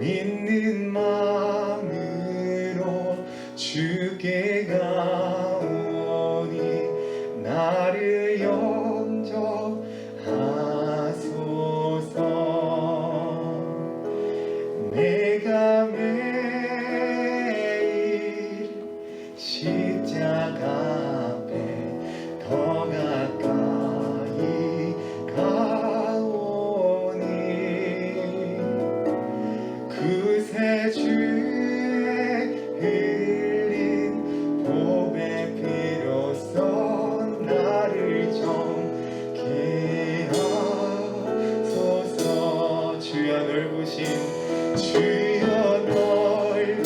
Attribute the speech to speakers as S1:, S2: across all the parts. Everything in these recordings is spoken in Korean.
S1: 믿는 마음으로 주께 가오니 나를 영접하소서. 내가 매일 십자가 앞에 더 가까이 가오니 그새 주의 흘린 보배 피로써 나를 정케 하소서. 주여 넓으신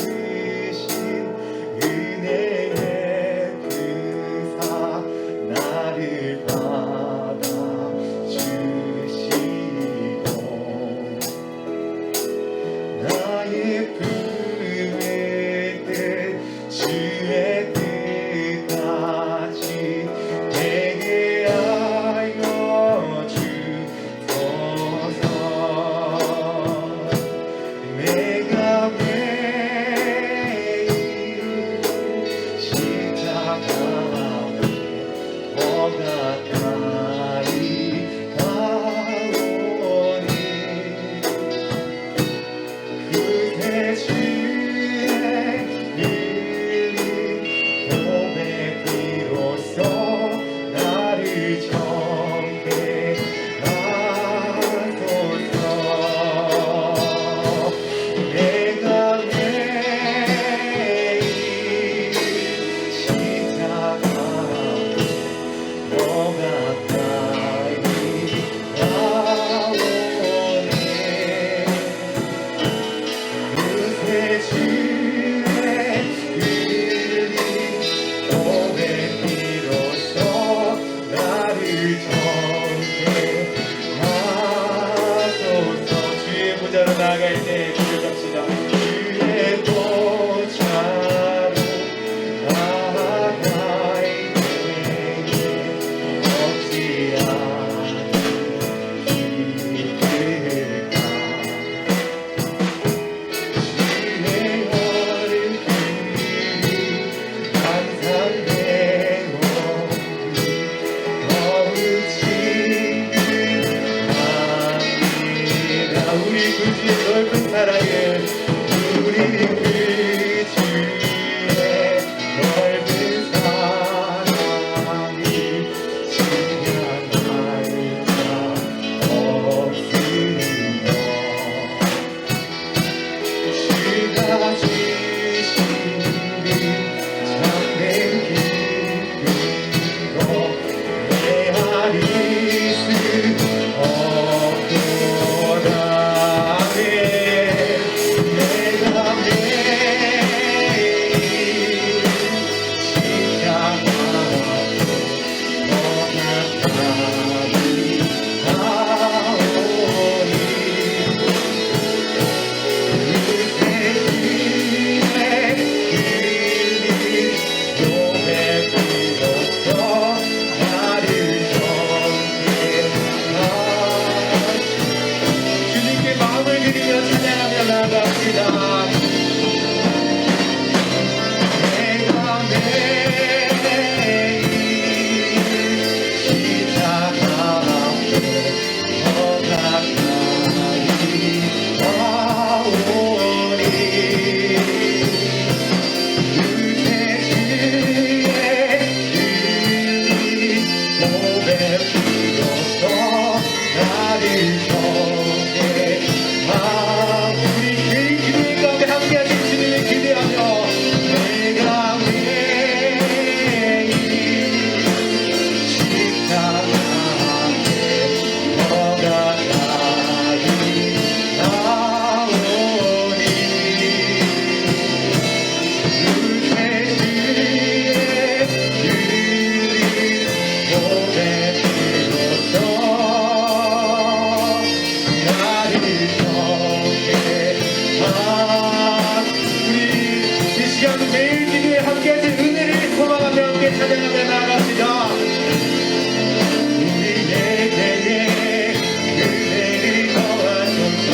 S1: 은혜의 그사 나를 받아주시고 나의 품을 듯 주의 뜻까지 되게 하여 주소서. 내가 매일 십자가 앞에 더 가까이 가오니 그새 주의 흘린 보배 피로써 나를 정케 하소서. 내가 매일 십자가 앞에 더 가까이 가오니 그새 주의 흘린 보배 피로써 나를 정케 하소서. 주의 보좌로 나아갈 때 고백합시다. 주의 보좌로 나아갈 때에 어찌하니 기쁠까. 주의 얼굴이 항상 내 몸이 더욱 친근합니다. 우리 그 주의 넓은 사랑을 우리 그 주의 넓은 사랑이 지나갈 자 없으며 주가 주시는 참된 기쁨으로 헤아릴 수 없도다. 내가 매일 십자가 앞에 더 가까이 가오니 그새 주의 흘린 보배 피로써 나를 정케 하소서. 주님께 마음을 드리며 찬양하며 나아갑시다. 내가 매일 십자가 앞에 더 가까이 가오니 그새 주의 흘린 보배 피로써 나를 정케 하오니. 우리 그 기도의 가운데 함께하신 주님을 기대하며 내가 매일 십자가 앞에 더 가까이 가오니 그새 주의 흘린 보배 피로써 나를 정케 우리 이 시간 매일 기도에 함께하신 은혜를 소망하며 함께 찬양하며 나아갑시다. 우리에게 은혜를 더하소서.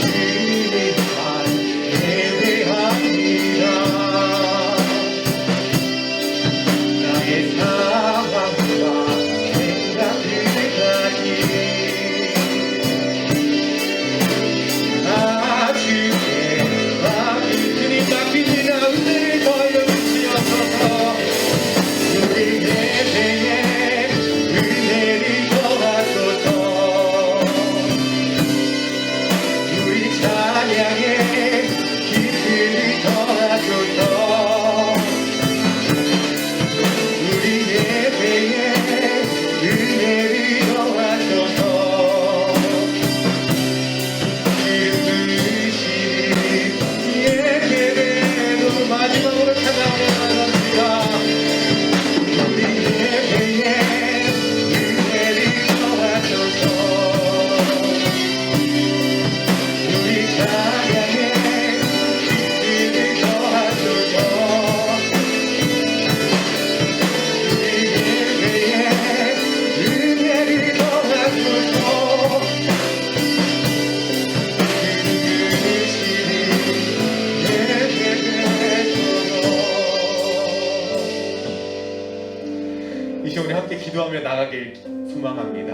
S1: 주님만 예배합니다. 나의 상황과 생각을 가니 주께 주님 맡기니라 은혜를 더하여 주시옵소서. 우리 예배에 은혜를 더하소서. 우리 찬양에 기쁨을 더하소서. 우리 예배에 은혜를 더하소서. 마지막으로 찾아오랍니다. 우리 예배에 은혜를 더하소서. 우리 찬양에 기쁨을 더하소서. 우리 예배에 은혜를 더하소서. 이 시간에 함께 기도하며 나가길 소망합니다.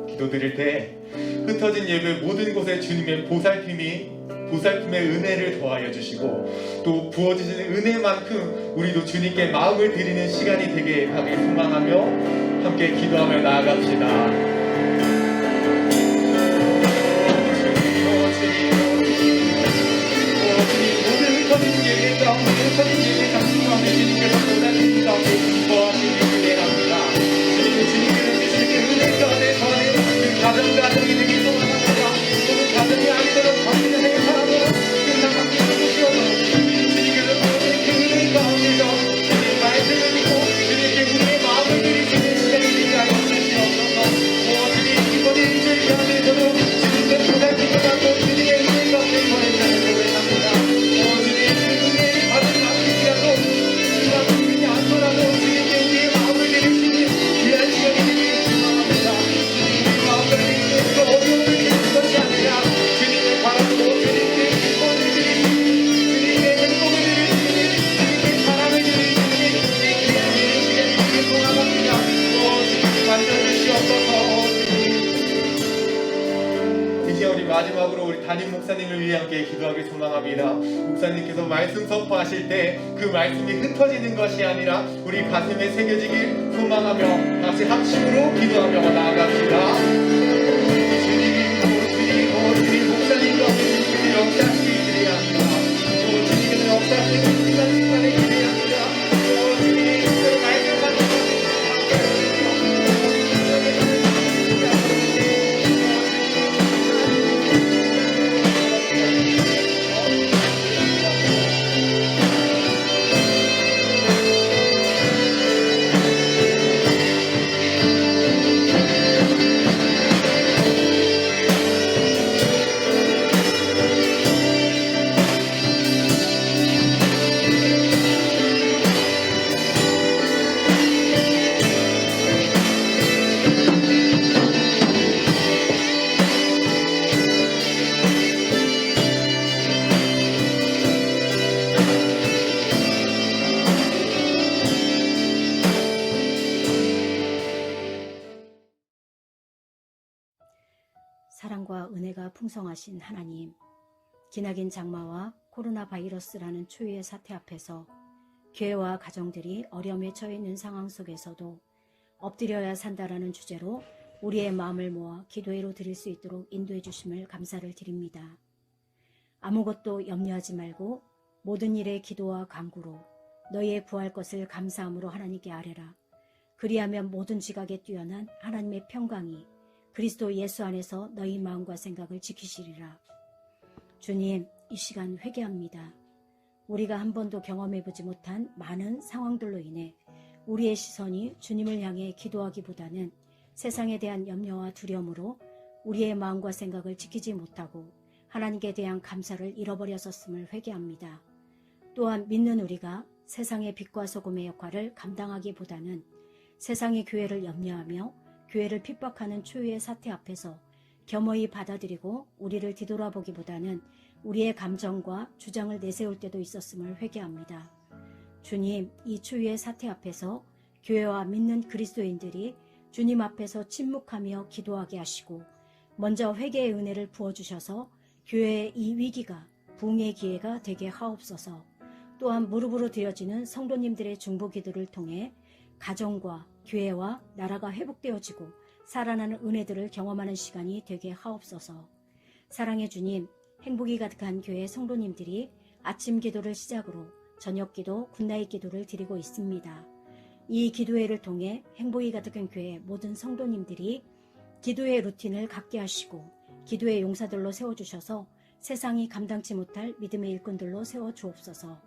S1: 기도 드릴 때 흩어진 예배 모든 곳에 주님의 보살핌의 은혜를 더하여 주시고 또 부어주시는 은혜만큼 우리도 주님께 마음을 드리는 시간이 되게 하길 소망하며 함께 기도하며 나아갑시다. 가정이 되기 소망합니다. 오늘 가정이 아니도록 당신의 행사하고 끝나가 주시옵소서. 주님께서 그 은혜 가운데서 주님의 말씀을 믿고 주님께 우리의 마음을 드리시는 시간이 되게 하여 주시옵소서. 주님 이번 일주일 가운데서도 주님의 보살핌을 받고 주님의 은혜 가운데 보내주시는 고백합니다. 주님의 은혜를 받은 만큼이라도 우리가 주님이 않더라도 주님께 우리의 마음을 드리시는 귀한 시간이 되길 소망합니다. 어려움을 드리는 것이 아니라 주님의 바람으로 주님께 기쁨을 드리시니 주님의 행복을 드리시니 주님의 사랑을 드리시니 귀한 시간이 되길 소망합니다. 주님 만져주시옵소서. 이제 우리 마지막으로 우리 담임 목사님을 위해 함께 기도하길 소망합니다. 목사님께서 말씀 선포하실 때 그 말씀이 흩어지는 것이 아니라 우리 가슴에 새겨지길 소망하며 다시 합심으로 기도하며 나아갑시다. 주님 목사님과 주님 역사하시기 기대합니다. 주님께서 역사하시는 순간순간에 기대합니다. 주님 말씀만
S2: 사랑과 은혜가 풍성하신 하나님, 기나긴 장마와 코로나 바이러스라는 초유의 사태 앞에서 교회와 가정들이 어려움에 처해 있는 상황 속에서도 엎드려야 산다라는 주제로 우리의 마음을 모아 기도회로 드릴 수 있도록 인도해 주심을 감사를 드립니다. 아무것도 염려하지 말고 모든 일에 기도와 간구로 너희의 구할 것을 감사함으로 하나님께 아뢰라. 그리하면 모든 지각에 뛰어난 하나님의 평강이 그리스도 예수 안에서 너희 마음과 생각을 지키시리라. 주님, 이 시간 회개합니다. 우리가 한 번도 경험해보지 못한 많은 상황들로 인해 우리의 시선이 주님을 향해 기도하기보다는 세상에 대한 염려와 두려움으로 우리의 마음과 생각을 지키지 못하고 하나님께 대한 감사를 잃어버렸었음을 회개합니다. 또한 믿는 우리가 세상의 빛과 소금의 역할을 감당하기보다는 세상의 교회를 염려하며 교회를 핍박하는 초유의 사태 앞에서 겸허히 받아들이고 우리를 뒤돌아보기보다는 우리의 감정과 주장을 내세울 때도 있었음을 회개합니다. 주님, 이 초유의 사태 앞에서 교회와 믿는 그리스도인들이 주님 앞에서 침묵하며 기도하게 하시고 먼저 회개의 은혜를 부어주셔서 교회의 이 위기가 부흥의 기회가 되게 하옵소서. 또한 무릎으로 드려지는 성도님들의 중보 기도를 통해 가정과 교회와 나라가 회복되어지고 살아나는 은혜들을 경험하는 시간이 되게 하옵소서. 사랑의 주님, 행복이 가득한 교회 성도님들이 아침 기도를 시작으로 저녁 기도, 굿나잇 기도를 드리고 있습니다. 이 기도회를 통해 행복이 가득한 교회 모든 성도님들이 기도의 루틴을 갖게 하시고 기도의 용사들로 세워주셔서 세상이 감당치 못할 믿음의 일꾼들로 세워주옵소서.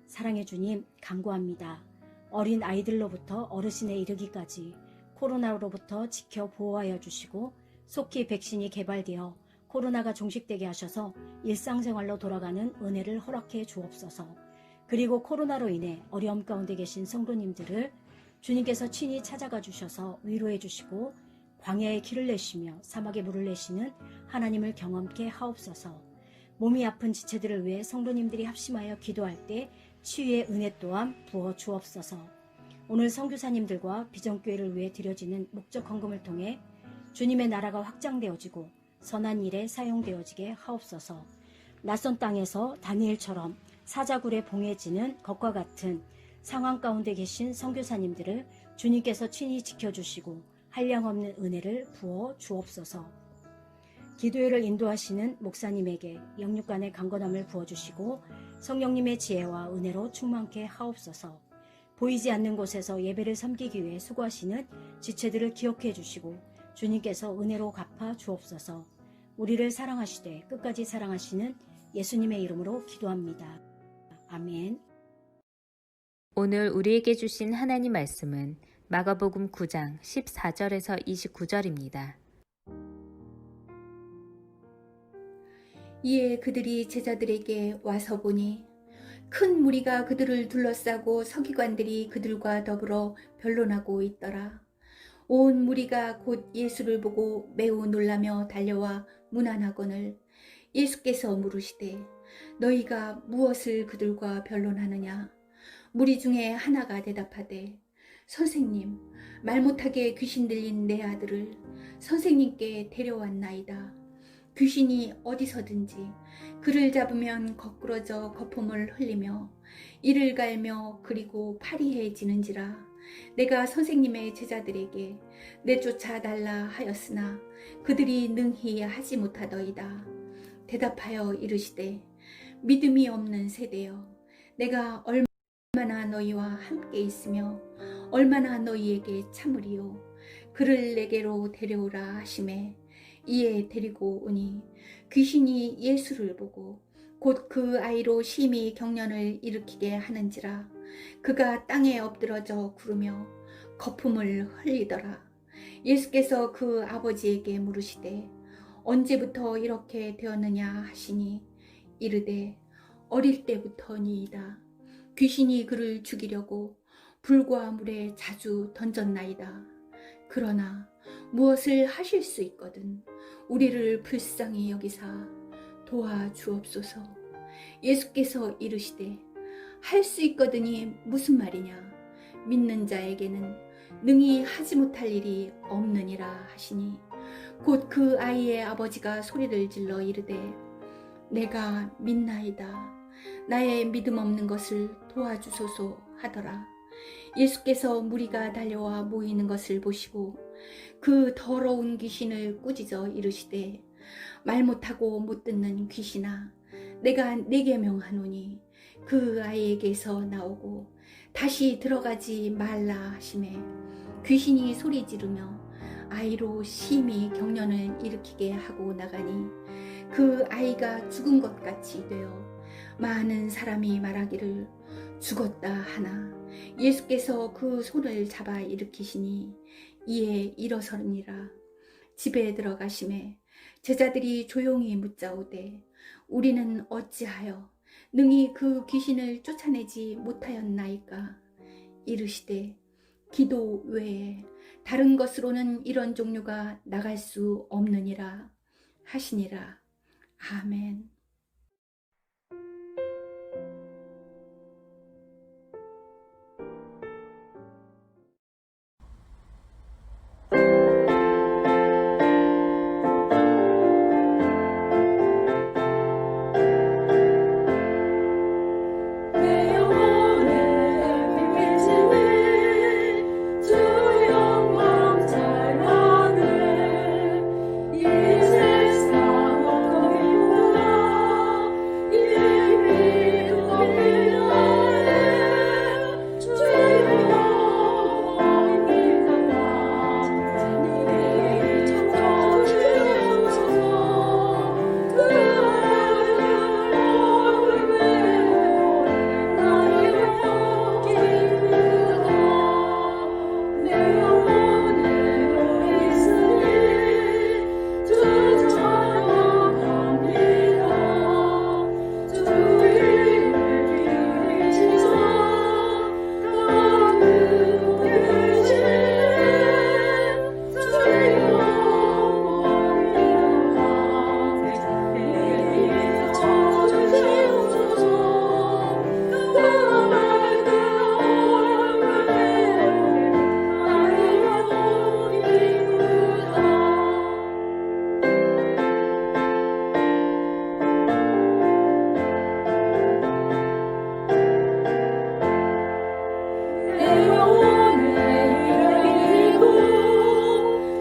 S2: 사랑의 주님, 간구합니다. 어린 아이들로부터 어르신에 이르기까지 코로나로부터 지켜 보호하여 주시고 속히 백신이 개발되어 코로나가 종식되게 하셔서 일상생활로 돌아가는 은혜를 허락해 주옵소서. 그리고 코로나로 인해 어려움 가운데 계신 성도님들을 주님께서 친히 찾아가 주셔서 위로해 주시고 광야에 길을 내시며 사막에 물을 내시는 하나님을 경험케 하옵소서. 몸이 아픈 지체들을 위해 성도님들이 합심하여 기도할 때 치유의 은혜 또한 부어 주옵소서. 오늘 선교사님들과 비전교회를 위해 드려지는 목적 헌금을 통해 주님의 나라가 확장되어지고 선한 일에 사용되어지게 하옵소서. 낯선 땅에서 다니엘처럼 사자굴에 봉해지는 것과 같은 상황 가운데 계신 선교사님들을 주님께서 친히 지켜주시고 한량없는 은혜를 부어 주옵소서. 기도회를 인도하시는 목사님에게 영육간의 강건함을 부어주시고 성령님의 지혜와 은혜로 충만케 하옵소서. 보이지 않는 곳에서 예배를 섬기기 위해 수고하시는 지체들을 기억해 주시고 주님께서 은혜로 갚아 주옵소서. 우리를 사랑하시되 끝까지 사랑하시는 예수님의 이름으로 기도합니다. 아멘.
S3: 오늘 우리에게 주신 하나님 말씀은 마가복음 9장 14절에서 29절입니다.
S4: 이에 그들이 제자들에게 와서 보니 큰 무리가 그들을 둘러싸고 서기관들이 그들과 더불어 변론하고 있더라. 온 무리가 곧 예수를 보고 매우 놀라며 달려와 문안하거늘 예수께서 물으시되 너희가 무엇을 그들과 변론하느냐? 무리 중에 하나가 대답하되 선생님, 말 못하게 귀신 들린 내 아들을 선생님께 데려왔나이다. 귀신이 어디서든지 그를 잡으면 거꾸러져 거품을 흘리며 이를 갈며 그리고 파리해지는지라. 내가 선생님의 제자들에게 내쫓아 달라 하였으나 그들이 능히 하지 못하더이다. 대답하여 이르시되 믿음이 없는 세대여, 내가 얼마나 너희와 함께 있으며 얼마나 너희에게 참으리요. 그를 내게로 데려오라 하시매 이에 데리고 오니 귀신이 예수를 보고 곧 그 아이로 심히 경련을 일으키게 하는지라. 그가 땅에 엎드러져 구르며 거품을 흘리더라. 예수께서 그 아버지에게 물으시되 언제부터 이렇게 되었느냐 하시니 이르되 어릴 때부터니이다. 귀신이 그를 죽이려고 불과 물에 자주 던졌나이다. 그러나 무엇을 하실 수 있거든 우리를 불쌍히 여기사 도와주옵소서. 예수께서 이르시되 할 수 있거든이 무슨 말이냐? 믿는 자에게는 능히 하지 못할 일이 없느니라 하시니 곧 그 아이의 아버지가 소리를 질러 이르되 내가 믿나이다. 나의 믿음 없는 것을 도와주소서 하더라. 예수께서 무리가 달려와 모이는 것을 보시고 그 더러운 귀신을 꾸짖어 이르시되 말 못하고 못 듣는 귀신아, 내가 네게 명하노니 그 아이에게서 나오고 다시 들어가지 말라 하시매 귀신이 소리 지르며 아이로 심히 경련을 일으키게 하고 나가니 그 아이가 죽은 것 같이 되어 많은 사람이 말하기를 죽었다 하나 예수께서 그 손을 잡아 일으키시니 이에 일어서니라. 집에 들어가심에 제자들이 조용히 묻자오되 우리는 어찌하여 능히 그 귀신을 쫓아내지 못하였나이까? 이르시되 기도 외에 다른 것으로는 이런 종류가 나갈 수 없느니라. 하시니라. 아멘.
S5: 내 영혼의 빛비치니 주 영광 찬양을 이 세상 어떤 빛보다 이 빛 높이 나에 주의 영광 빛나라 이 찾아주옵소서 그 얼굴을 나의 기쁘다 내 영혼에 있으니 주 찬양합니다 주의 빛이사 가득 계신 주의 영광이라 내게 찾아주옵소서 그 맑은 얼굴에 나의 영혼이 기쁘다 내 영혼의 이고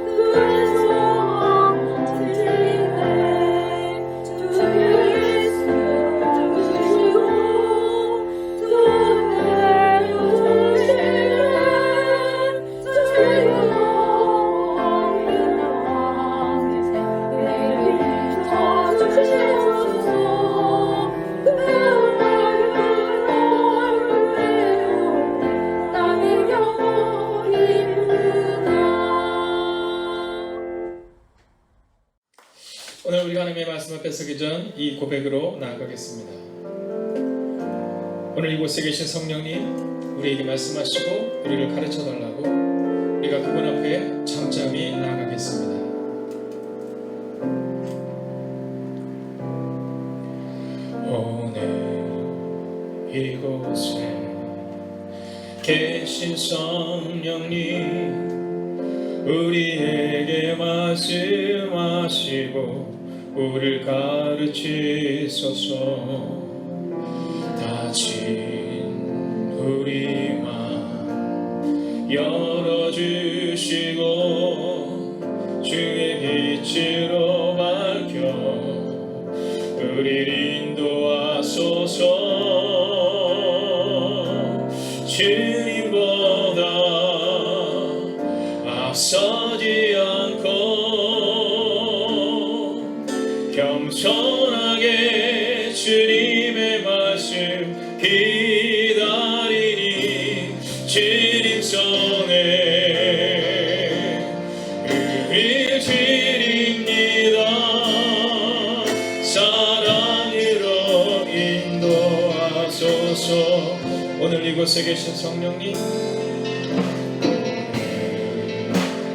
S5: 그의 소망 넘치네 주 예수 주시고 주 내주시네 주의 영광이라 내게 찾아주옵소서 그 맑은 얼굴에 나의 영혼이 기쁘다
S1: 오늘 우리가 하나님의 말씀을 뺏기 전 이 고백으로 나아가겠습니다. 오늘 이곳에 계신 성령님, 우리에게 말씀하시고 우리를 가르쳐 달라고 우리가 그분 앞에 잠잠히 나아가겠습니다. 오늘 이곳에 계신 성령님, 우리에게 말씀하시고 우리를 가르치소서. 닫힌 우리 맘 열어주시고 주의 빛으로 밝혀 우리를 인도하소서. 주님보다 앞서지 않고 겸손하게 주님의 말씀 기다리니 주님 손에 우리 드립니다. 사랑으로 인도하소서. 오늘 이곳에 계신 성령님,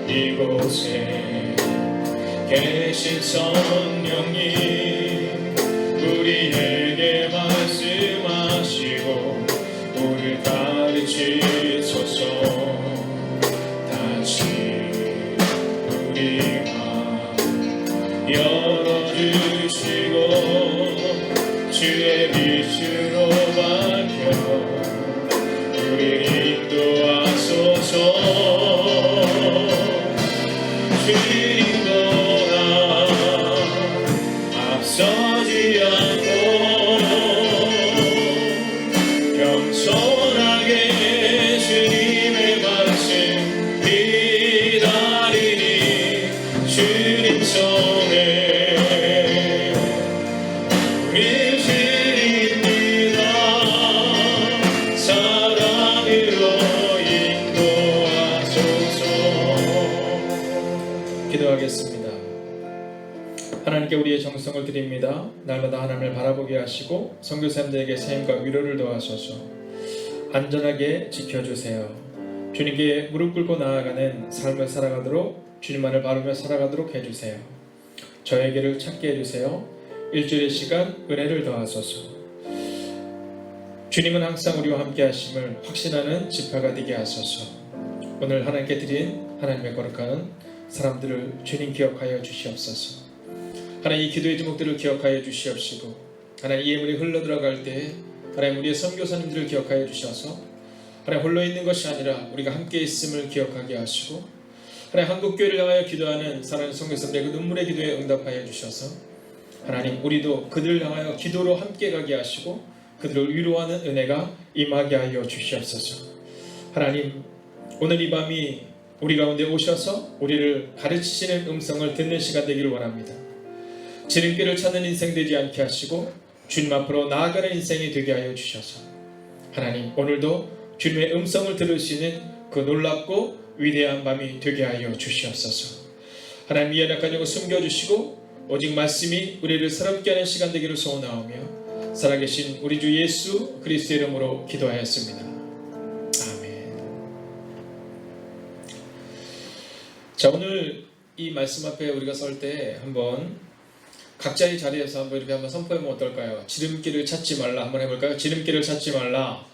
S1: 이곳에 계신 성령님, 우리에게 말씀하시고 우리를 가르치소서. 다시 우리 맘 열어주시고 주의 빛으로 밝혀 우리를 인도하소서. 주님보다 앞서지 않고 겸손하게 주님의 말씀 기다리니 주님 손에 밀실입니다. 사랑으로 인도하소서. 기도하겠습니다. 하나님께 우리의 정성을 드립니다. 날마다 하나님을 바라보게 하시고 선교사님들에게 세임과 위로를 더하소서. 안전하게 지켜주세요. 주님께 무릎 꿇고 나아가는 삶을 살아가도록, 주님만을 바르며 살아가도록 해주세요. 저에게를 찾게 해주세요. 일주일의 시간 은혜를 더하소서. 주님은 항상 우리와 함께 하심을 확신하는 지파가 되게 하소서. 오늘 하나님께 드린 하나님의 거룩한 사람들을 주님 기억하여 주시옵소서. 하나님 이 기도의 제목들을 기억하여 주시옵시고, 하나님 이 예물이 흘러들어갈 때 하나님 우리의 선교사님들을 기억하여 주셔서 하나님 홀로 있는 것이 아니라 우리가 함께 있음을 기억하게 하시고, 하나님 한국교회를 향하여 기도하는 사랑하는 선교사들의 그 눈물의 기도에 응답하여 주셔서 하나님 우리도 그들을 향하여 기도로 함께 가게 하시고 그들을 위로하는 은혜가 임하게 하여 주시옵소서. 하나님 오늘 이 밤이 우리 가운데 오셔서 우리를 가르치시는 음성을 듣는 시간 되기를 원합니다. 지름길을 찾는 인생 되지 않게 하시고 주님 앞으로 나아가는 인생이 되게 하여 주셔서 하나님 오늘도 주님의 음성을 들을 수 있는 그 놀랍고 위대한 밤이 되게 하여 주시옵소서. 하나님 이 연약한 영을 숨겨주시고 오직 말씀이 우리를 새롭게 하는 시간 되기를 소원하오며 살아계신 우리 주 예수 그리스도의 이름으로 기도하였습니다. 아멘. 자, 오늘 이 말씀 앞에 우리가 설 때 한번 각자의 자리에서 한번 이렇게 한번 선포해보면 어떨까요? 지름길을 찾지 말라 한번 해볼까요? 지름길을 찾지 말라.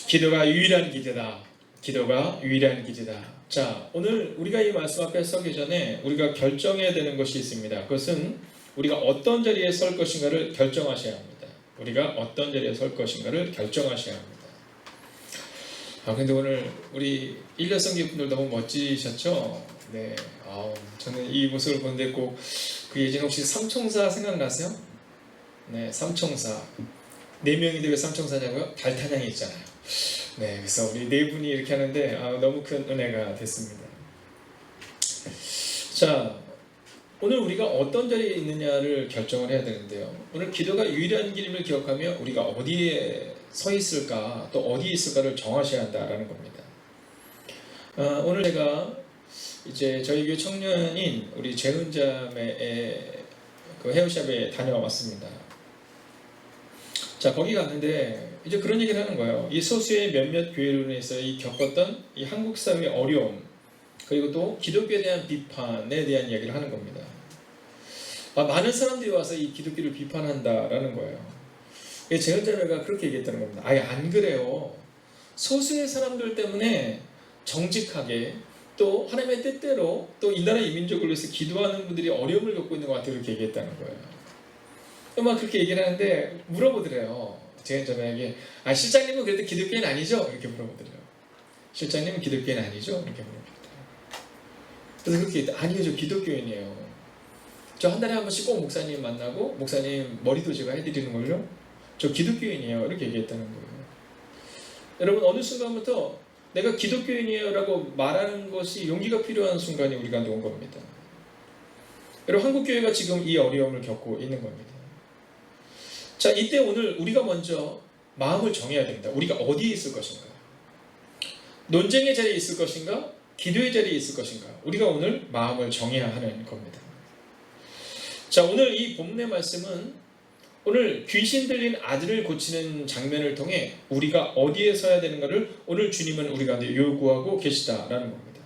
S1: 기도가 유일한 길이다. 기도가 유일한 길이다. 자, 오늘 우리가 이 말씀 앞에 서기 전에 우리가 결정해야 되는 것이 있습니다. 그것은 우리가 어떤 자리에 설 것인가를 결정하셔야 합니다. 우리가 어떤 자리에 설 것인가를 결정하셔야 합니다. 근데 오늘 우리 일려성기 분들 너무 멋지셨죠? 네. 저는 이 모습을 보는데 꼭 그 예전 혹시 삼총사 생각나세요? 네, 삼총사. 4명인데 왜 삼총사냐고요? 달탄양이 있잖아요. 네, 그래서 우리 4분이 이렇게 하는데 너무 큰 은혜가 됐습니다. 자, 오늘 우리가 어떤 자리에 있느냐를 결정을 해야 되는데요. 오늘 기도가 유일한 길임을 기억하며 우리가 어디에 서 있을까, 또 어디에 있을까를 정하셔야 한다라는 겁니다. 오늘 제가 이제 저희 교회 청년인 우리 재은자매의 그 헤어샵에 다녀왔습니다. 자, 거기 갔는데 이제 그런 얘기를 하는 거예요. 이 소수의 몇몇 교회로 인해서 이 겪었던 이 한국 사회의 어려움, 그리고 또 기독교에 대한 비판에 대한 이야기를 하는 겁니다. 많은 사람들이 와서 이 기독교를 비판한다라는 거예요. 재은자매가 그렇게 얘기했다는 겁니다. 아예 안 그래요. 소수의 사람들 때문에 정직하게 또 하나님의 뜻대로 또 이 나라 이 민족을 위해서 기도하는 분들이 어려움을 겪고 있는 것 같아요. 그렇게 얘기했다는 거예요. 막 그렇게 얘기를 하는데 물어보더래요. 재은자매에게 실장님은 그래도 기독교인 아니죠? 이렇게 물어보더래요. 실장님은 기독교인 아니죠? 이렇게 물어보더래요. 그래서 그렇게 얘기했다. 아니요, 저 기독교인이에요. 저 한 달에 한 번씩 꼭 목사님 만나고 목사님 머리도 제가 해드리는 걸요. 저 기독교인이에요. 이렇게 얘기했다는 거예요. 여러분 어느 순간부터 내가 기독교인이에요 라고 말하는 것이 용기가 필요한 순간이 우리 가운데 온 겁니다. 여러분 한국교회가 지금 이 어려움을 겪고 있는 겁니다. 자, 이때 오늘 우리가 먼저 마음을 정해야 됩니다. 우리가 어디에 있을 것인가? 논쟁의 자리에 있을 것인가? 기도의 자리에 있을 것인가? 우리가 오늘 마음을 정해야 하는 겁니다. 자, 오늘 이 본문의 말씀은 오늘 귀신 들린 아들을 고치는 장면을 통해 우리가 어디에 서야 되는가를 오늘 주님은 우리 가운데 요구하고 계시다라는 겁니다.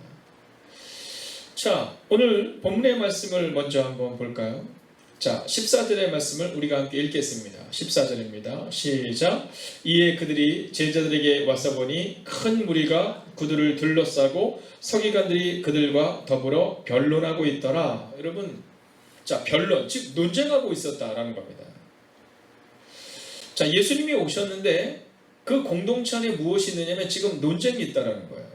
S1: 자, 오늘 본문의 말씀을 먼저 한번 볼까요? 자, 14절의 말씀을 우리가 함께 읽겠습니다. 14절입니다. 시작. 이에 그들이 제자들에게 와서 보니 큰 무리가 그들을 둘러싸고 서기관들이 그들과 더불어 변론하고 있더라. 여러분, 자, 변론, 즉 논쟁하고 있었다라는 겁니다. 자, 예수님이 오셨는데 그 공동체 안에 무엇이 있느냐면 지금 논쟁이 있다라는 거예요.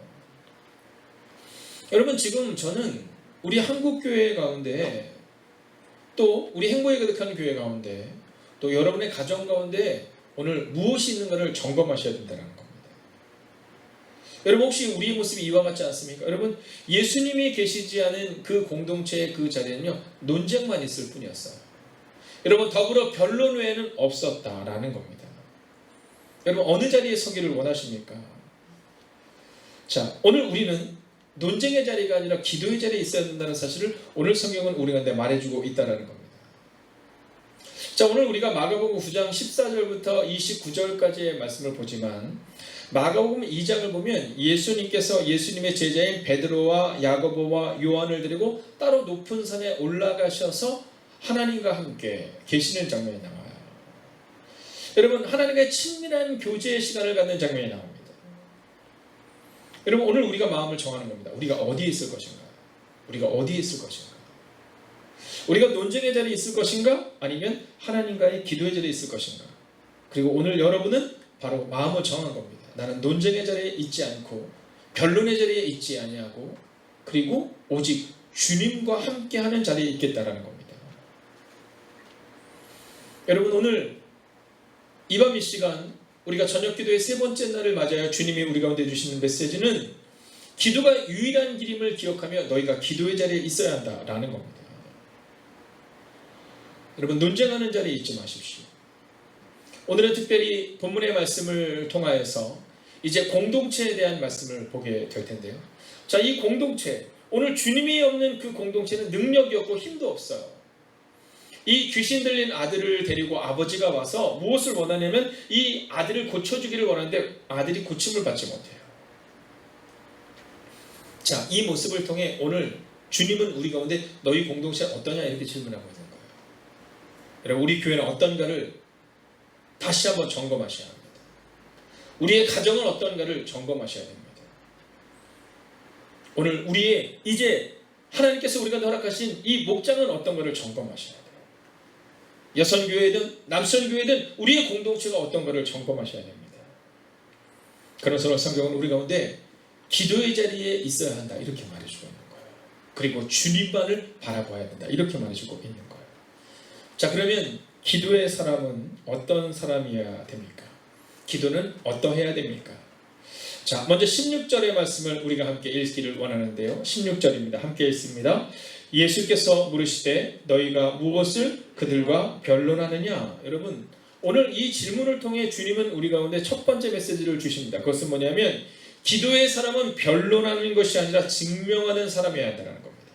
S1: 여러분, 지금 저는 우리 한국교회 가운데 또 우리 행복에 가득한 교회 가운데 또 여러분의 가정 가운데 오늘 무엇이 있는가를 점검하셔야 된다는 겁니다. 여러분 혹시 우리의 모습이 이와 같지 않습니까? 여러분 예수님이 계시지 않은 그 공동체의 그 자리에는요 논쟁만 있을 뿐이었어요. 여러분 더불어 변론 외에는 없었다라는 겁니다. 여러분 어느 자리에 서기를 원하십니까? 자, 오늘 우리는 논쟁의 자리가 아니라 기도의 자리에 있어야 된다는 사실을 오늘 성경은 우리한테 말해주고 있다는 겁니다. 자, 오늘 우리가 마가복음 9장 14절부터 29절까지의 말씀을 보지만 마가복음 2장을 보면 예수님께서 예수님의 제자인 베드로와 야고보와 요한을 데리고 따로 높은 산에 올라가셔서 하나님과 함께 계시는 장면이 나와요. 여러분, 하나님과의 친밀한 교제의 시간을 갖는 장면이 나옵니다. 여러분, 오늘 우리가 마음을 정하는 겁니다. 우리가 어디에 있을 것인가? 우리가 어디에 있을 것인가? 우리가 논쟁의 자리에 있을 것인가? 아니면 하나님과의 기도의 자리에 있을 것인가? 그리고 오늘 여러분은 바로 마음을 정한 겁니다. 나는 논쟁의 자리에 있지 않고 변론의 자리에 있지 아니하고 그리고 오직 주님과 함께하는 자리에 있겠다라는 겁니다. 여러분, 오늘 이 밤 이 시간 우리가 저녁기도의 세 번째 날을 맞아야 주님이 우리 가운데 주시는 메시지는 기도가 유일한 길임을 기억하며 너희가 기도의 자리에 있어야 한다라는 겁니다. 여러분, 논쟁하는 자리에 있지 마십시오. 오늘은 특별히 본문의 말씀을 통하여서 이제 공동체에 대한 말씀을 보게 될 텐데요. 자, 이 공동체, 오늘 주님이 없는 그 공동체는 능력이 없고 힘도 없어요. 이 귀신 들린 아들을 데리고 아버지가 와서 무엇을 원하냐면 이 아들을 고쳐주기를 원하는데 아들이 고침을 받지 못해요. 자, 이 모습을 통해 오늘 주님은 우리 가운데 너희 공동체는 어떠냐 이렇게 질문하고 있는 거예요. 여러분, 우리 교회는 어떤가를 다시 한번 점검하셔야 합니다. 우리의 가정은 어떤가를 점검하셔야 됩니다. 오늘 우리의 이제 하나님께서 우리가 허락하신 이 목장은 어떤가를 점검하셔야 돼요. 여성교회든 남성교회든 우리의 공동체가 어떤가를 점검하셔야 됩니다. 그래서 성경은 우리 가운데 기도의 자리에 있어야 한다 이렇게 말해주고 있는 거예요. 그리고 주님만을 바라봐야 된다 이렇게 말해주고 있는 거예요. 자, 그러면 기도의 사람은 어떤 사람이어야 됩니까? 기도는 어떠해야 됩니까? 자, 먼저 16절의 말씀을 우리가 함께 읽기를 원하는데요. 16절입니다. 함께 읽습니다. 예수께서 물으시되 너희가 무엇을 그들과 변론하느냐? 여러분, 오늘 이 질문을 통해 주님은 우리 가운데 첫 번째 메시지를 주십니다. 그것은 뭐냐면 기도의 사람은 변론하는 것이 아니라 증명하는 사람이어야 한다는 겁니다.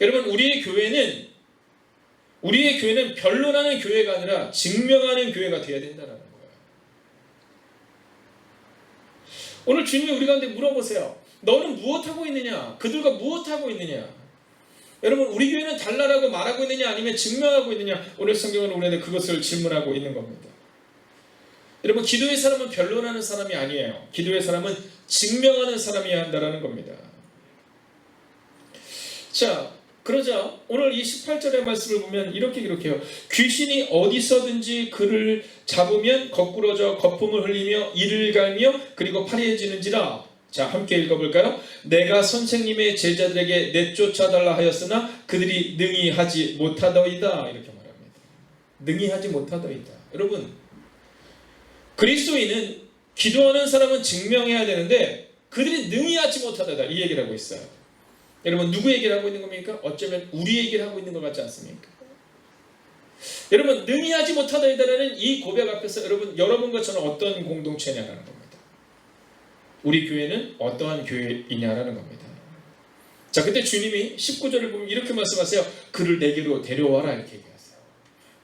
S1: 여러분, 우리의 교회는 변론하는 교회가 아니라 증명하는 교회가 되어야 된다는 거예요. 오늘 주님이 우리 가운데 물어보세요. 너는 무엇하고 있느냐? 그들과 무엇하고 있느냐? 여러분, 우리 교회는 달라라고 말하고 있느냐 아니면 증명하고 있느냐? 오늘 성경은 우리한테 그것을 질문하고 있는 겁니다. 여러분, 기도의 사람은 변론하는 사람이 아니에요. 기도의 사람은 증명하는 사람이어야 한다는 겁니다. 자, 그러자 오늘 이 18절의 말씀을 보면 이렇게 기록해요. 귀신이 어디서든지 그를 잡으면 거꾸러져 거품을 흘리며 이를 갈며 그리고 파리해지는지라. 자, 함께 읽어볼까요? 내가 선생님의 제자들에게 내쫓아달라 하였으나 그들이 능히 하지 못하더이다. 이렇게 말합니다. 능히 하지 못하더이다. 여러분, 그리스도인은 기도하는 사람은 증명해야 되는데 그들이 능히 하지 못하더이다. 이 얘기를 하고 있어요. 여러분, 누구 얘기를 하고 있는 겁니까? 어쩌면 우리 얘기를 하고 있는 것 같지 않습니까? 여러분, 능히 하지 못하더이다라는 이 고백 앞에서 여러분과 저는 어떤 공동체냐라는 겁니다. 우리 교회는 어떠한 교회이냐라는 겁니다. 자, 그때 주님이 19절을 보면 이렇게 말씀하세요. 그를 내게로 데려와라 이렇게 얘기하세요.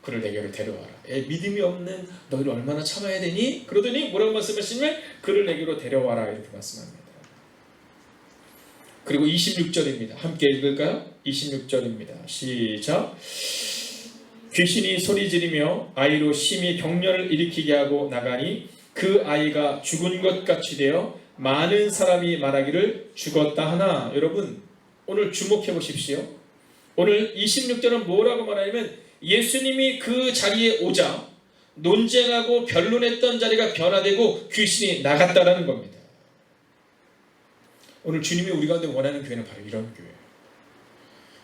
S1: 그를 내게로 데려와라. 믿음이 없는 너희를 얼마나 참아야 되니? 그러더니 뭐라고 말씀하시냐면 그를 내게로 데려와라 이렇게 말씀합니다. 그리고 26절입니다. 함께 읽을까요? 26절입니다. 시작. 귀신이 소리지르며 아이로 심히 격려를 일으키게 하고 나가니 그 아이가 죽은 것 같이 되어 많은 사람이 말하기를 죽었다 하나. 여러분, 오늘 주목해 보십시오. 오늘 26절은 뭐라고 말하냐면 예수님이 그 자리에 오자 논쟁하고 변론했던 자리가 변화되고 귀신이 나갔다라는 겁니다. 오늘 주님이 우리 가운데 원하는 교회는 바로 이런 교회예요.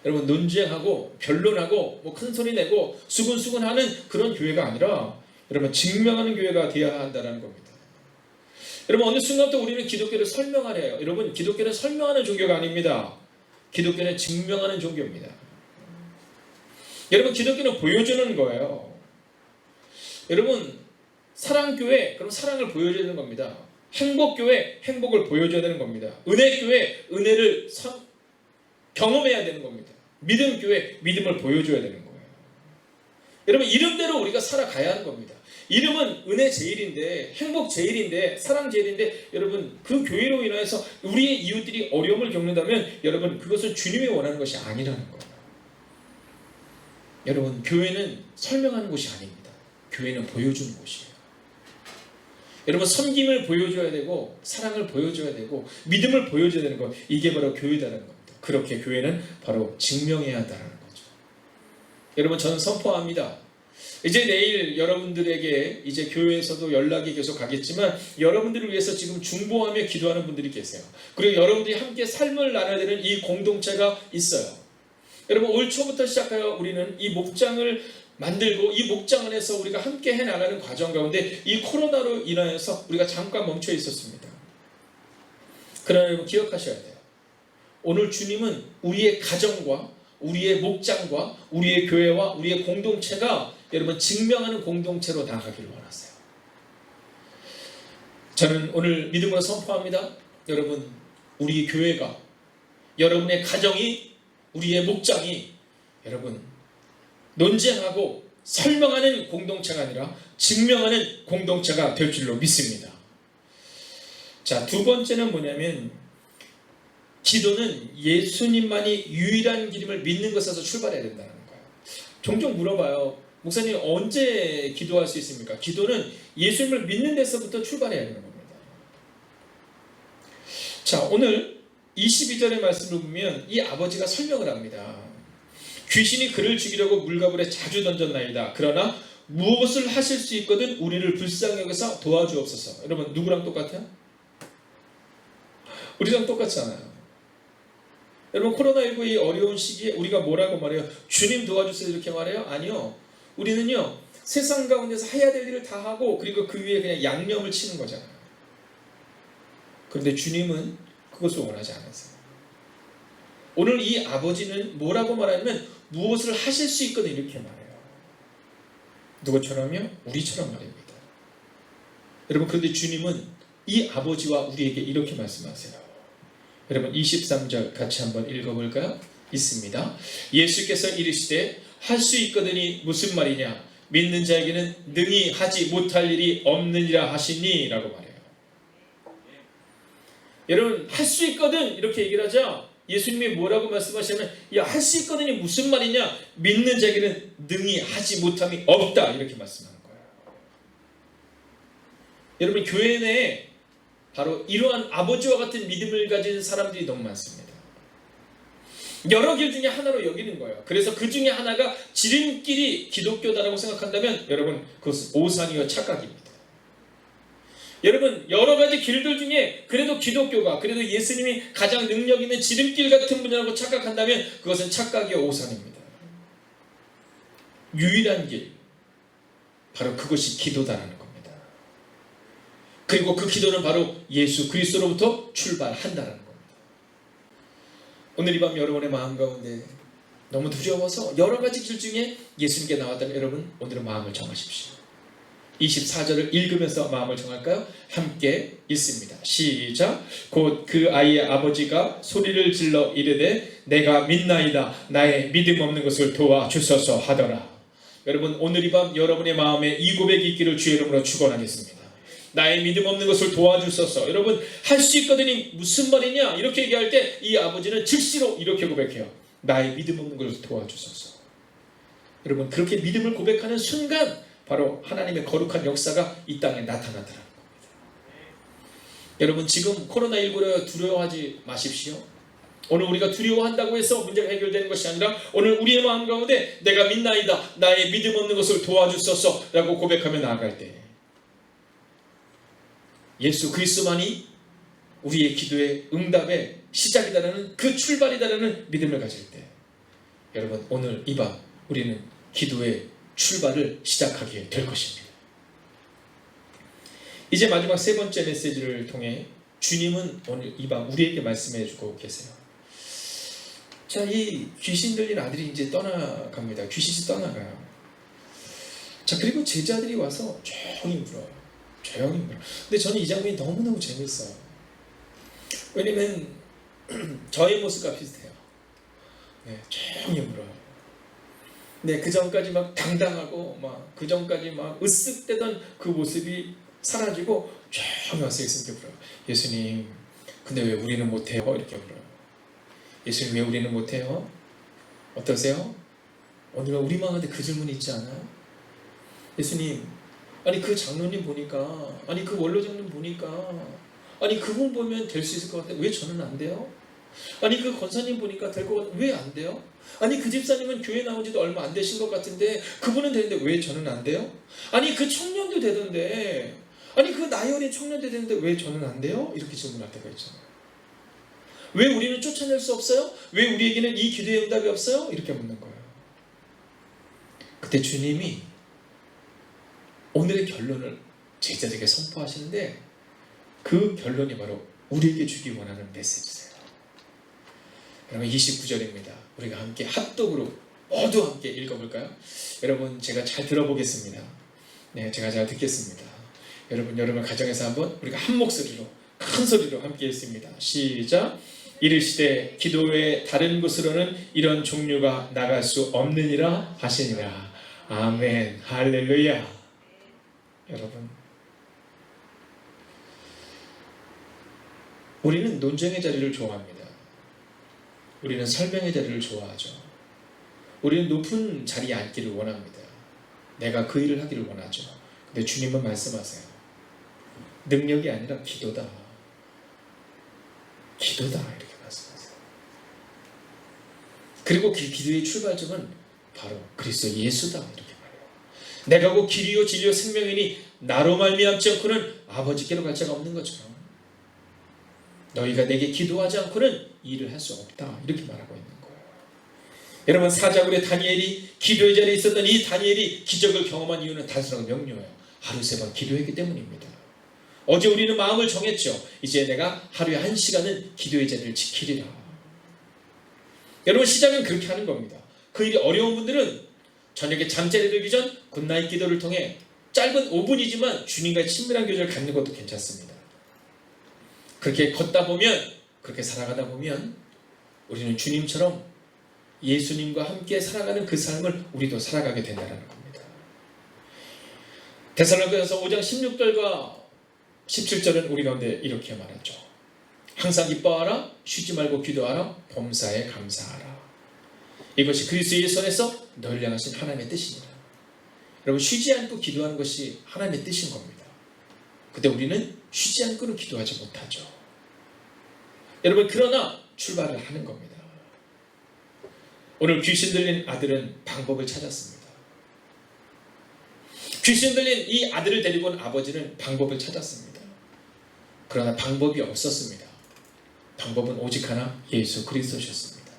S1: 여러분, 논쟁하고 변론하고 큰 소리 내고 수근수근하는 그런 교회가 아니라 여러분, 증명하는 교회가 되어야 한다는 겁니다. 여러분, 어느 순간부터 우리는 기독교를 설명하래요. 여러분, 기독교는 설명하는 종교가 아닙니다. 기독교는 증명하는 종교입니다. 여러분, 기독교는 보여주는 거예요. 여러분, 사랑교회, 그럼 사랑을 보여줘야 되는 겁니다. 행복교회, 행복을 보여줘야 되는 겁니다. 은혜교회, 은혜를 경험해야 되는 겁니다. 믿음교회, 믿음을 보여줘야 되는 거예요. 여러분, 이름대로 우리가 살아가야 하는 겁니다. 이름은 은혜 제일인데, 행복 제일인데, 사랑 제일인데, 여러분 그 교회로 인하여서 우리의 이웃들이 어려움을 겪는다면 여러분 그것은 주님이 원하는 것이 아니라는 거예요. 여러분 교회는 설명하는 곳이 아닙니다. 교회는 보여주는 곳이에요. 여러분 섬김을 보여줘야 되고, 사랑을 보여줘야 되고, 믿음을 보여줘야 되는 것, 이게 바로 교회다라는 겁니다. 그렇게 교회는 바로 증명해야 한다는 거죠. 여러분 저는 선포합니다. 이제 내일 여러분들에게 이제 교회에서도 연락이 계속 가겠지만 여러분들을 위해서 지금 중보하며 기도하는 분들이 계세요. 그리고 여러분들이 함께 삶을 나눠야 되는 이 공동체가 있어요. 여러분 올 초부터 시작하여 우리는 이 목장을 만들고 이 목장 안에서 우리가 함께 해나가는 과정 가운데 이 코로나로 인하여서 우리가 잠깐 멈춰 있었습니다. 그러나 여러분 기억하셔야 돼요. 오늘 주님은 우리의 가정과 우리의 목장과 우리의 교회와 우리의 공동체가 여러분 증명하는 공동체로 나가기를 원하세요. 저는 오늘 믿음으로 선포합니다. 여러분 우리 교회가, 여러분의 가정이, 우리의 목장이 여러분 논쟁하고 설명하는 공동체가 아니라 증명하는 공동체가 될 줄로 믿습니다. 자, 두 번째는 뭐냐면 기도는 예수님만이 유일한 길임을 믿는 것에서 출발해야 된다는 거예요. 종종 물어봐요. 목사님 언제 기도할 수 있습니까? 기도는 예수님을 믿는 데서부터 출발해야 되는 겁니다. 자, 오늘 22절의 말씀을 보면 이 아버지가 설명을 합니다. 귀신이 그를 죽이려고 물가불에 자주 던졌나이다. 그러나 무엇을 하실 수 있거든 우리를 불쌍히 여겨서 도와주옵소서. 여러분 누구랑 똑같아요? 우리랑 똑같잖아요. 여러분 코로나19 이 어려운 시기에 우리가 뭐라고 말해요? 주님 도와주세요 이렇게 말해요? 아니요. 우리는요 세상 가운데서 해야 될 일을 다 하고 그리고 그 위에 그냥 양념을 치는 거잖아요. 그런데 주님은 그것을 원하지 않으세요. 오늘 이 아버지는 뭐라고 말하냐면 무엇을 하실 수 있거든 이렇게 말해요. 누구처럼요? 우리처럼 말입니다. 여러분 그런데 주님은 이 아버지와 우리에게 이렇게 말씀하세요. 여러분 23절 같이 한번 읽어볼까요? 있습니다. 예수께서 이르시되 할 수 있거든이 무슨 말이냐? 믿는 자에게는 능히 하지 못할 일이 없느니라 하시니 라고 말해요. 여러분 할 수 있거든 이렇게 얘기를 하자. 예수님이 뭐라고 말씀하시냐면 야, 할 수 있거든이 무슨 말이냐? 믿는 자에게는 능히 하지 못함이 없다 이렇게 말씀하는 거예요. 여러분 교회 내에 바로 이러한 아버지와 같은 믿음을 가진 사람들이 너무 많습니다. 여러 길 중에 하나로 여기는 거예요. 그래서 그 중에 하나가 지름길이 기독교다라고 생각한다면 여러분 그것은 오산이요 착각입니다. 여러분 여러 가지 길들 중에 그래도 기독교가, 그래도 예수님이 가장 능력 있는 지름길 같은 분이라고 착각한다면 그것은 착각이요 오산입니다. 유일한 길, 바로 그것이 기도다라는 겁니다. 그리고 그 기도는 바로 예수 그리스도로부터 출발한다는 겁니다. 오늘 이 밤 여러분의 마음 가운데 너무 두려워서 여러 가지 길 중에 예수님께 나왔다면 여러분 오늘은 마음을 정하십시오. 24절을 읽으면서 마음을 정할까요? 함께 읽습니다. 시작. 곧 그 아이의 아버지가 소리를 질러 이르되 내가 믿나이다. 나의 믿음 없는 것을 도와주소서 하더라. 여러분 오늘 이 밤 여러분의 마음에 이 고백이 있기를 주의 이름으로 축원하겠습니다. 나의 믿음 없는 것을 도와주소서. 여러분 할 수 있거든이 무슨 말이냐 이렇게 얘기할 때 이 아버지는 즉시로 이렇게 고백해요. 나의 믿음 없는 것을 도와주소서. 여러분 그렇게 믿음을 고백하는 순간 바로 하나님의 거룩한 역사가 이 땅에 나타나더라는 겁니다. 여러분 지금 코로나19로 두려워하지 마십시오. 오늘 우리가 두려워한다고 해서 문제가 해결되는 것이 아니라 오늘 우리의 마음 가운데 내가 믿나이다. 나의 믿음 없는 것을 도와주소서 라고 고백하며 나아갈 때 예수 그리스도만이 우리의 기도의 응답의 시작이다라는 그 출발이다라는 믿음을 가질 때 여러분 오늘 이 밤 우리는 기도의 출발을 시작하게 될 것입니다. 이제 마지막 세 번째 메시지를 통해 주님은 오늘 이 밤 우리에게 말씀해 주고 계세요. 자, 이 귀신 들린 아들이 이제 떠나갑니다. 귀신이 떠나가요. 자, 그리고 제자들이 와서 조용히 물어요. 조용히 물어요. 근데 저는 이 장면이 너무너무 재밌어요. 왜냐면 저의 모습과 비슷해요. 네, 조용히 물어요. 네, 그 전까지 막 당당하고 막 그 전까지 막 으쓱대던 그 모습이 사라지고 조용히 와서 예수님께 물어요. 예수님, 근데 왜 우리는 못해요? 이렇게 물어요. 예수님, 왜 우리는 못해요? 어떠세요? 오늘 우리만 한테 그 질문이 있지 않아요? 예수님, 아니 그 장로님 보니까, 아니 그 원로장님 보니까, 아니 그분 보면 될 수 있을 것 같아요. 왜 저는 안 돼요? 아니 그 권사님 보니까 될 것 같아요. 왜 안 돼요? 아니 그 집사님은 교회 나온 지도 얼마 안 되신 것 같은데 그분은 되는데 왜 저는 안 돼요? 아니 그 청년도 되던데, 아니 그 나이 어린 청년도 되는데 왜 저는 안 돼요? 이렇게 질문할 때가 있잖아요. 왜 우리는 쫓아낼 수 없어요? 왜 우리에게는 이 기도의 응답이 없어요? 이렇게 묻는 거예요. 그때 주님이 오늘의 결론을 제자들에게 선포하시는데 그 결론이 바로 우리에게 주기 원하는 메시지세요. 여러분 29절입니다. 우리가 함께 합독으로 모두 함께 읽어볼까요? 여러분 제가 잘 들어보겠습니다. 네, 제가 잘 듣겠습니다. 여러분 가정에서 한번 우리가 한 목소리로 큰 소리로 함께 읽습니다. 시작. 이르시되 기도 외에 다른 곳으로는 이런 종류가 나갈 수 없느니라 하시니라. 아멘. 할렐루야. 여러분, 우리는 논쟁의 자리를 좋아합니다. 우리는 설명의 자리를 좋아하죠. 우리는 높은 자리에 앉기를 원합니다. 내가 그 일을 하기를 원하죠. 근데 주님은 말씀하세요. 능력이 아니라 기도다. 기도다. 이렇게 말씀하세요. 그리고 그 기도의 출발점은 바로 그리스도 예수다. 이렇게 말해요. 내가 곧 길이요 진리요 생명이니 나로 말미암지 않고는 아버지께로 갈 자가 없는 것처럼 너희가 내게 기도하지 않고는 일을 할 수 없다. 이렇게 말하고 있는 거예요. 여러분 사자굴의 다니엘이 기도의 자리에 있었던 이 다니엘이 기적을 경험한 이유는 단순하고 명료해요. 하루 3번 기도했기 때문입니다. 어제 우리는 마음을 정했죠. 이제 내가 하루에 1시간은 기도의 자리를 지키리라. 여러분 시작은 그렇게 하는 겁니다. 그 일이 어려운 분들은 저녁에 잠자리에 들기 전 굿나잇 기도를 통해 짧은 5분이지만 주님과의 친밀한 교제를 갖는 것도 괜찮습니다. 그렇게 걷다 보면, 그렇게 살아가다 보면 우리는 주님처럼 예수님과 함께 살아가는 그 삶을 우리도 살아가게 된다는 겁니다. 데살로니가서 5장 16절과 17절은 우리 가운데 이렇게 말하죠. 항상 기뻐하라, 쉬지 말고 기도하라, 범사에 감사하라. 이것이 그리스도 예수 안에서 너희를 향하신 하나님의 뜻이니라. 여러분 쉬지 않고 기도하는 것이 하나님의 뜻인 겁니다. 근데 우리는 쉬지 않고는 기도하지 못하죠. 여러분 그러나 출발을 하는 겁니다. 오늘 귀신 들린 아들은 방법을 찾았습니다. 귀신 들린 이 아들을 데리고 온 아버지는 방법을 찾았습니다. 그러나 방법이 없었습니다. 방법은 오직 하나, 예수 그리스도셨습니다.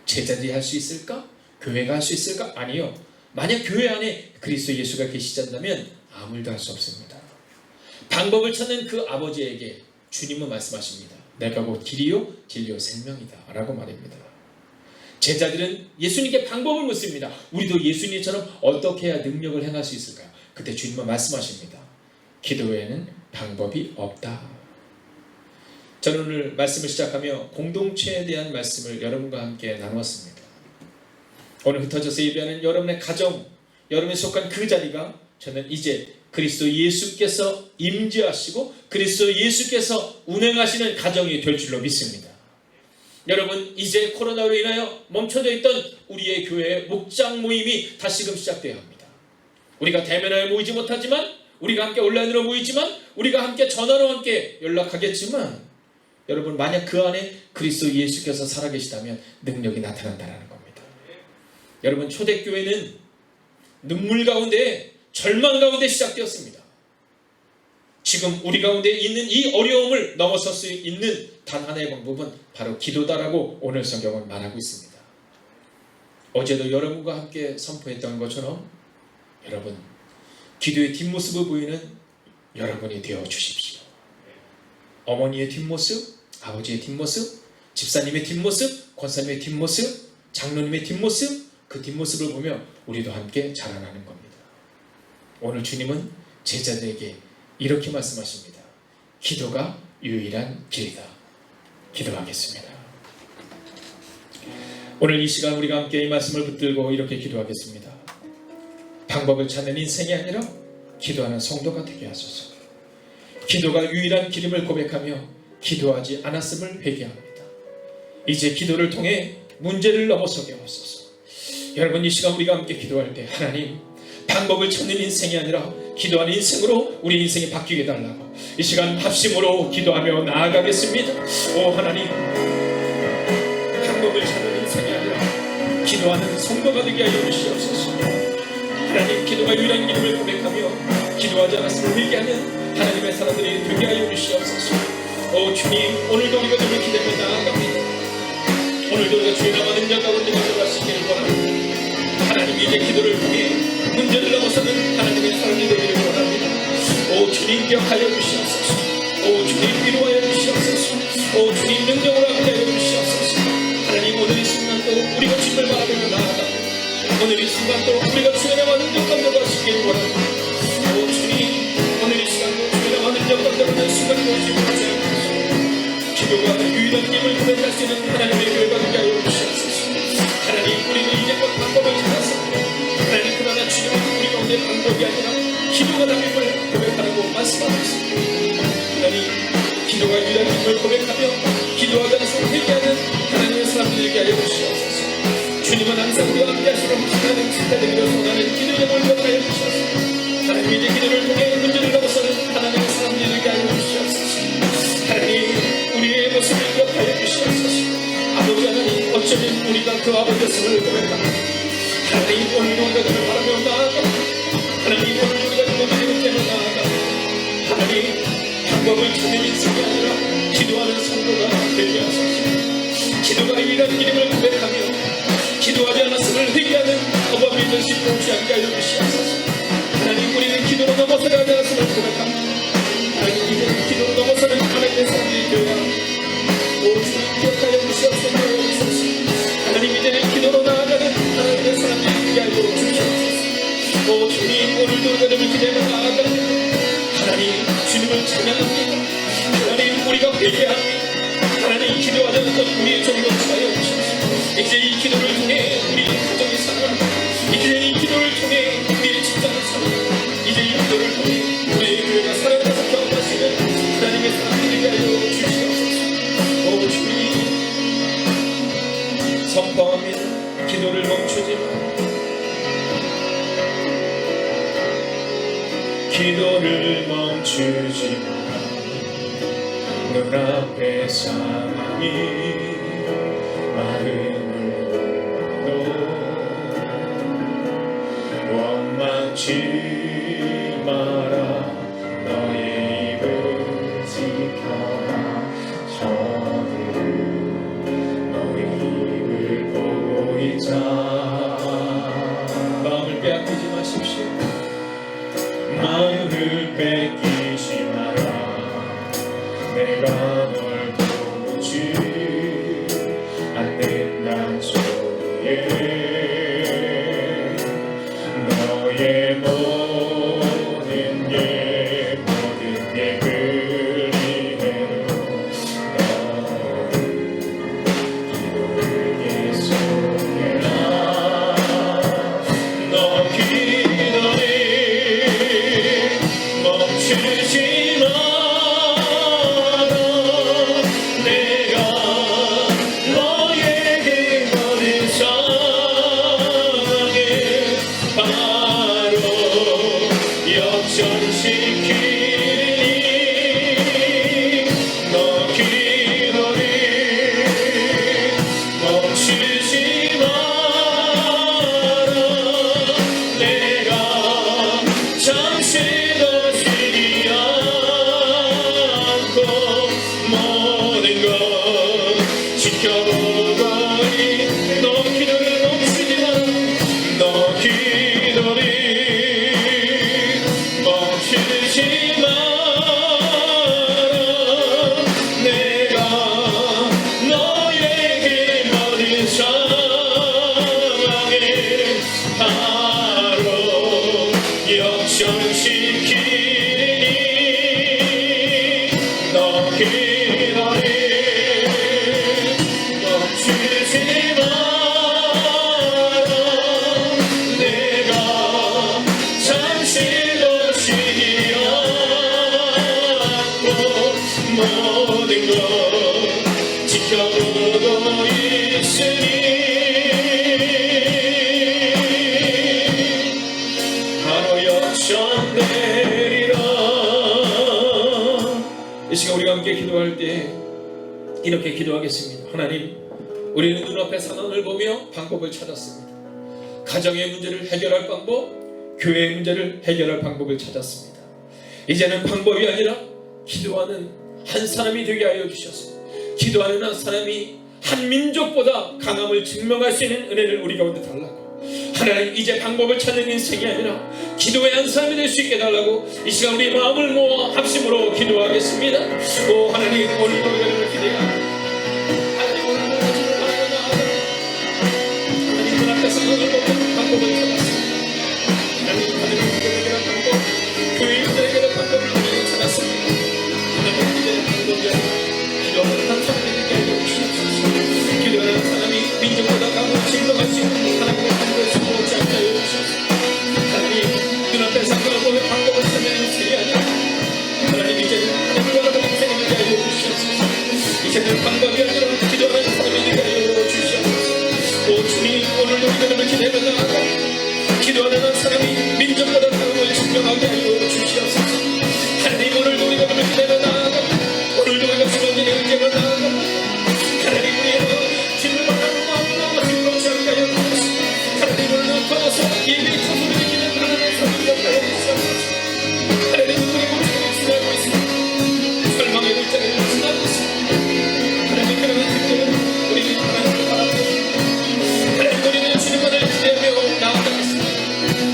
S1: 제자들이 할 수 있을까? 교회가 할 수 있을까? 아니요. 만약 교회 안에 그리스도 예수가 계시지 않다면 아무도 할 수 없습니다. 방법을 찾는 그 아버지에게 주님은 말씀하십니다. 내가 곧 길이요 진리요 생명이다 라고 말입니다. 제자들은 예수님께 방법을 묻습니다. 우리도 예수님처럼 어떻게 해야 능력을 행할 수 있을까요? 그때 주님은 말씀하십니다. 기도 외에는 방법이 없다. 저는 오늘 말씀을 시작하며 공동체에 대한 말씀을 여러분과 함께 나누었습니다. 오늘 흩어져서 예배하는 여러분의 가정, 여러분이 속한 그 자리가 저는 이제 그리스도 예수께서 임재하시고 그리스도 예수께서 운행하시는 가정이 될 줄로 믿습니다. 여러분 이제 코로나로 인하여 멈춰져 있던 우리의 교회의 목장 모임이 다시금 시작되어야 합니다. 우리가 대면하여 모이지 못하지만, 우리가 함께 온라인으로 모이지만, 우리가 함께 전화로 함께 연락하겠지만, 여러분 만약 그 안에 그리스도 예수께서 살아계시다면 능력이 나타난다는 겁니다. 여러분 초대교회는 눈물 가운데, 절망 가운데 시작되었습니다. 지금 우리 가운데 있는 이 어려움을 넘어설 수 있는 단 하나의 방법은 바로 기도다라고 오늘 성경은 말하고 있습니다. 어제도 여러분과 함께 선포했던 것처럼 여러분 기도의 뒷모습을 보이는 여러분이 되어 주십시오. 어머니의 뒷모습, 아버지의 뒷모습, 집사님의 뒷모습, 권사님의 뒷모습, 장로님의 뒷모습, 그 뒷모습을 보며 우리도 함께 자라나는 겁니다. 오늘 주님은 제자들에게 이렇게 말씀하십니다. 기도가 유일한 길이다. 기도하겠습니다. 오늘 이 시간 우리가 함께 이 말씀을 붙들고 이렇게 기도하겠습니다. 방법을 찾는 인생이 아니라 기도하는 성도가 되게 하소서. 기도가 유일한 길임을 고백하며 기도하지 않았음을 회개합니다. 이제 기도를 통해 문제를 넘어서게 하소서. 여러분, 이 시간 우리가 함께 기도할 때 하나님, 방법을 찾는 인생이 아니라 기도하는 인생으로 우리 인생이 바뀌게 해달라고 이 시간 합심으로 기도하며 나아가겠습니다. 오 하나님, 방법을 찾는 인생이 아니라 기도하는 성도가 되게 하여 주시옵소서. 하나님, 기도가 유일한 길임을 고백하며 기도하지 않았음을 회개하는 하나님의 사람들이 되게 하여 주시옵소서. 오 주님, 오늘도 우리가 주를 기대며 나아갑니다. 오늘도 우리가 주의 나와 능력 가운데 들어갈 수 있기를 원합니다. 하나님, 이제 기도를 통해 문제를 넘어서는 하나님의 사람이 되기를 원합니다. 오 주님, 기억하여 주시옵소서. 오 주님, 위로하여 주시옵소서. 오 주님, 능력으로 함께하여 주시옵소서. 하나님, 오늘 이 순간도 우리가 주님을 바라보며 나아갑니다. 오늘 이 순간도 우리가 주의 나와 능력 가운데 들어갈 수 있기를 원합니다. 오 주님, 오늘 이 시간도 주의 나와 능력 가운데 들어가는 순간이 되시길 원합니다. 기도가 유일한 힘을 고백할 수 있는 하나님의 교회가 되게 하여 주시옵소서. 하나님, 우리는 이제껏 방법을 찾았습니다. 하나님, 그러나 주님은 우리 가운데 방법이 아니라 기도가 답임을 고백하라고 말씀하고 있습니다. 하나님, 기도가 유일한 힘을 고백하며 기도하지 않아서 회개하는 하나님의 사람들에게 하여 주시옵소서. 주님은 항상 우리와 함께 하시는 하나님 축하드리며 소원하는 기도의 영을 하여 주시옵소서. 하나님, 이제 기도를 통해 문제를 넘어서는 하나님의 사람들에게 하여 주시옵소서. 하나님, 우리의 모습을 기억하여 주시옵소서. 아버지 하나님, 어쩌면 우리가 그 아버지였음을 고백합니다. 하나님, 오늘도 우리가 그를 바라며 나아갑니다. 하나님, 오늘도 우리가 그를 붙잡며 나아갑니다. 하나님, 방법을 찾는 인생이 아니라 기도하는 성도가 되게 하소서. 기도가 유일한 길임을 고백하며 기도하지 않았음을 회개하는 어법 믿는 신봉 주님께 하여 주시옵소서. 하나님, 우리는 기도로 넘어서지 않았음을 고백합니다. 하나님, 이제는 기도로 넘어서는 하나님의 사람들이 되어야 합니다. 오 주님, 기억하여 주시옵소서. 하나님, 이제는 기도로 나아가는 하나님의 사람들이 되게 하여 주시옵소서. 오 주님, 오늘도 우리가 늘 기대며 나아갑니다. 하나님, 주님을 찬양합니다. 하나님, 우리가 회개합니다. 하나님, 기도하지 않았던 우리의 종도 하여 주시옵소서. 이제 이 기도를 통해 우리 가정이 살아갑니다. 이제 이 기도를 통해 우리의 직장을 살아갑니다. 이제 이 기도를 통해 우리의 교회가 살아가서 경험하시는 하나님의 사람들에게 하여 주시옵소서. 오 주님, 선포합니다. 기도를 멈추지 마. 기도를 멈추지 마. 눈앞의 상황이 마음을 도 원망치 마라. 너의 입을 지켜라. 저들은 너의 입을 보고 있자. 마음을 빼앗기지 마십시오. 마음을 뺏기지 마라. 내가 널 보지 않는단 소리에 너의 모든 게 그리해도 너를 기도를 계속해라. 너 기도를 멈추지 마. 멈추지 마. 시간 우리가 함께 기도할 때 이렇게 기도하겠습니다. 하나님, 우리는 눈앞의 상황을 보며 방법을 찾았습니다. 가정의 문제를 해결할 방법, 교회의 문제를 해결할 방법을 찾았습니다. 이제는 방법이 아니라 기도하는 한 사람이 되게 하여 주셔서 기도하는 한 사람이 한 민족보다 강함을 증명할 수 있는 은혜를 우리 가운데 달라고, 하나님 이제 방법을 찾는 인생이 아니라 기도의 한 사람이 될 수 있게 달라고 이 시간 우리 마음을 모아 합심으로 기도하겠습니다. 오 하나님, 오늘도 여러분을 기대합니다. 하나님, 오늘도 여러분을 바라보나 하나님 눈앞에 상황을 보고 방법을 찾았습니다. 하나님, 가정의 문제를 해결할 방법, 교회 문제를 해결할 방법을 찾았습니다. 하나님, 이제 방법이 아니라 기도하는 한 사람이 되게 하여 주시옵소서. 기도하는 사람이 민족보다 강함을 증명할 수 있는 하나님의 방법을 주지 않게 하여 주시옵소서. 하나님, 눈앞에 상황을 보며 방법을 찾는 인생이 아니라 하나님 이제는 하나님을 바라보는 인생이 되게 하여 주시옵소서. 이제는 방법이 아니라 기도하는 사람이 되게 하여 주시옵소서. 오 주님, 오늘도 기도를 기대며 나아가 기도하는 한 사람이 민족보다 강함을 증명하게 하여 주시옵소서. 하나님, 오늘도 우리가 기대며 나아가 오늘도 우리가 주어진 의지로 나아가 하나님, 우리의 주님을 바라는 마음으로 기도하지 않게 하여 주시옵소서. 하나님, 오늘도 걸어서 예배의 터무를 이기는 하나님의 삶을 하여 주시옵소서. 하나님, 우리의 문제를 지나고 있습니다. 절망의 문제를 지나고 있습니다. 하나님, 그러면 그때는 우리는 하나님을 바라보고 하나님, 우리는 주님만을 기대하며 나아가겠습니다.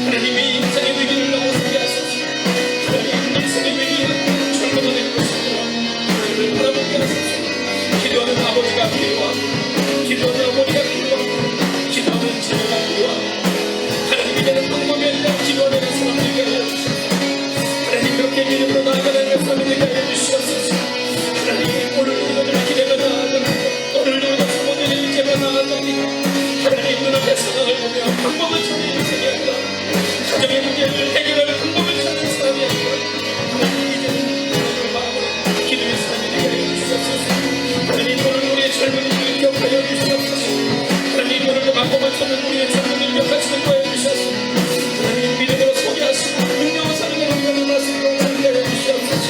S1: 하나님, 이 인생의 위기를 넘어서게 하소서. 하나님, 인생의 위기에 절망하는 것입니다. 하나님을 바라보게 하소서. 기도하는 아버지가 필요하고 기도하는 어머니가 필요하고 기도하는 자녀가 필요하고 하나님, 이제는 방법이 아니라 기도하는 사람들에게 하여 주시옵소서. 하나님, 그렇게 믿음으로 나아가는 사람들에게 하여 주시옵소서. 하나님, 오늘도 이것을 기대며 나아갑니다. 오늘도 우리가 사모되는 일제며 나아갑니다. 하나님, 눈앞의 상황을 보며 방법을 찾는 인생이 아니라 가정의 문제를 해결하는 방법을 찾는 사람이 아니라 하나님, 이제는 하나님의 마음으로 기도의 사람이 되게 하여 주시옵소서. 하나님, 오늘 우리의 젊은이들을 기억하여 주시옵소서. 하나님, 오늘도 방법을 찾는 우리의 젊은이를 기억하시는 거에 주시옵소서. 하나님, 믿음으로 소개하시고 능력을 사는 걸 우리가 만났으므로 함께하여 주시옵소서.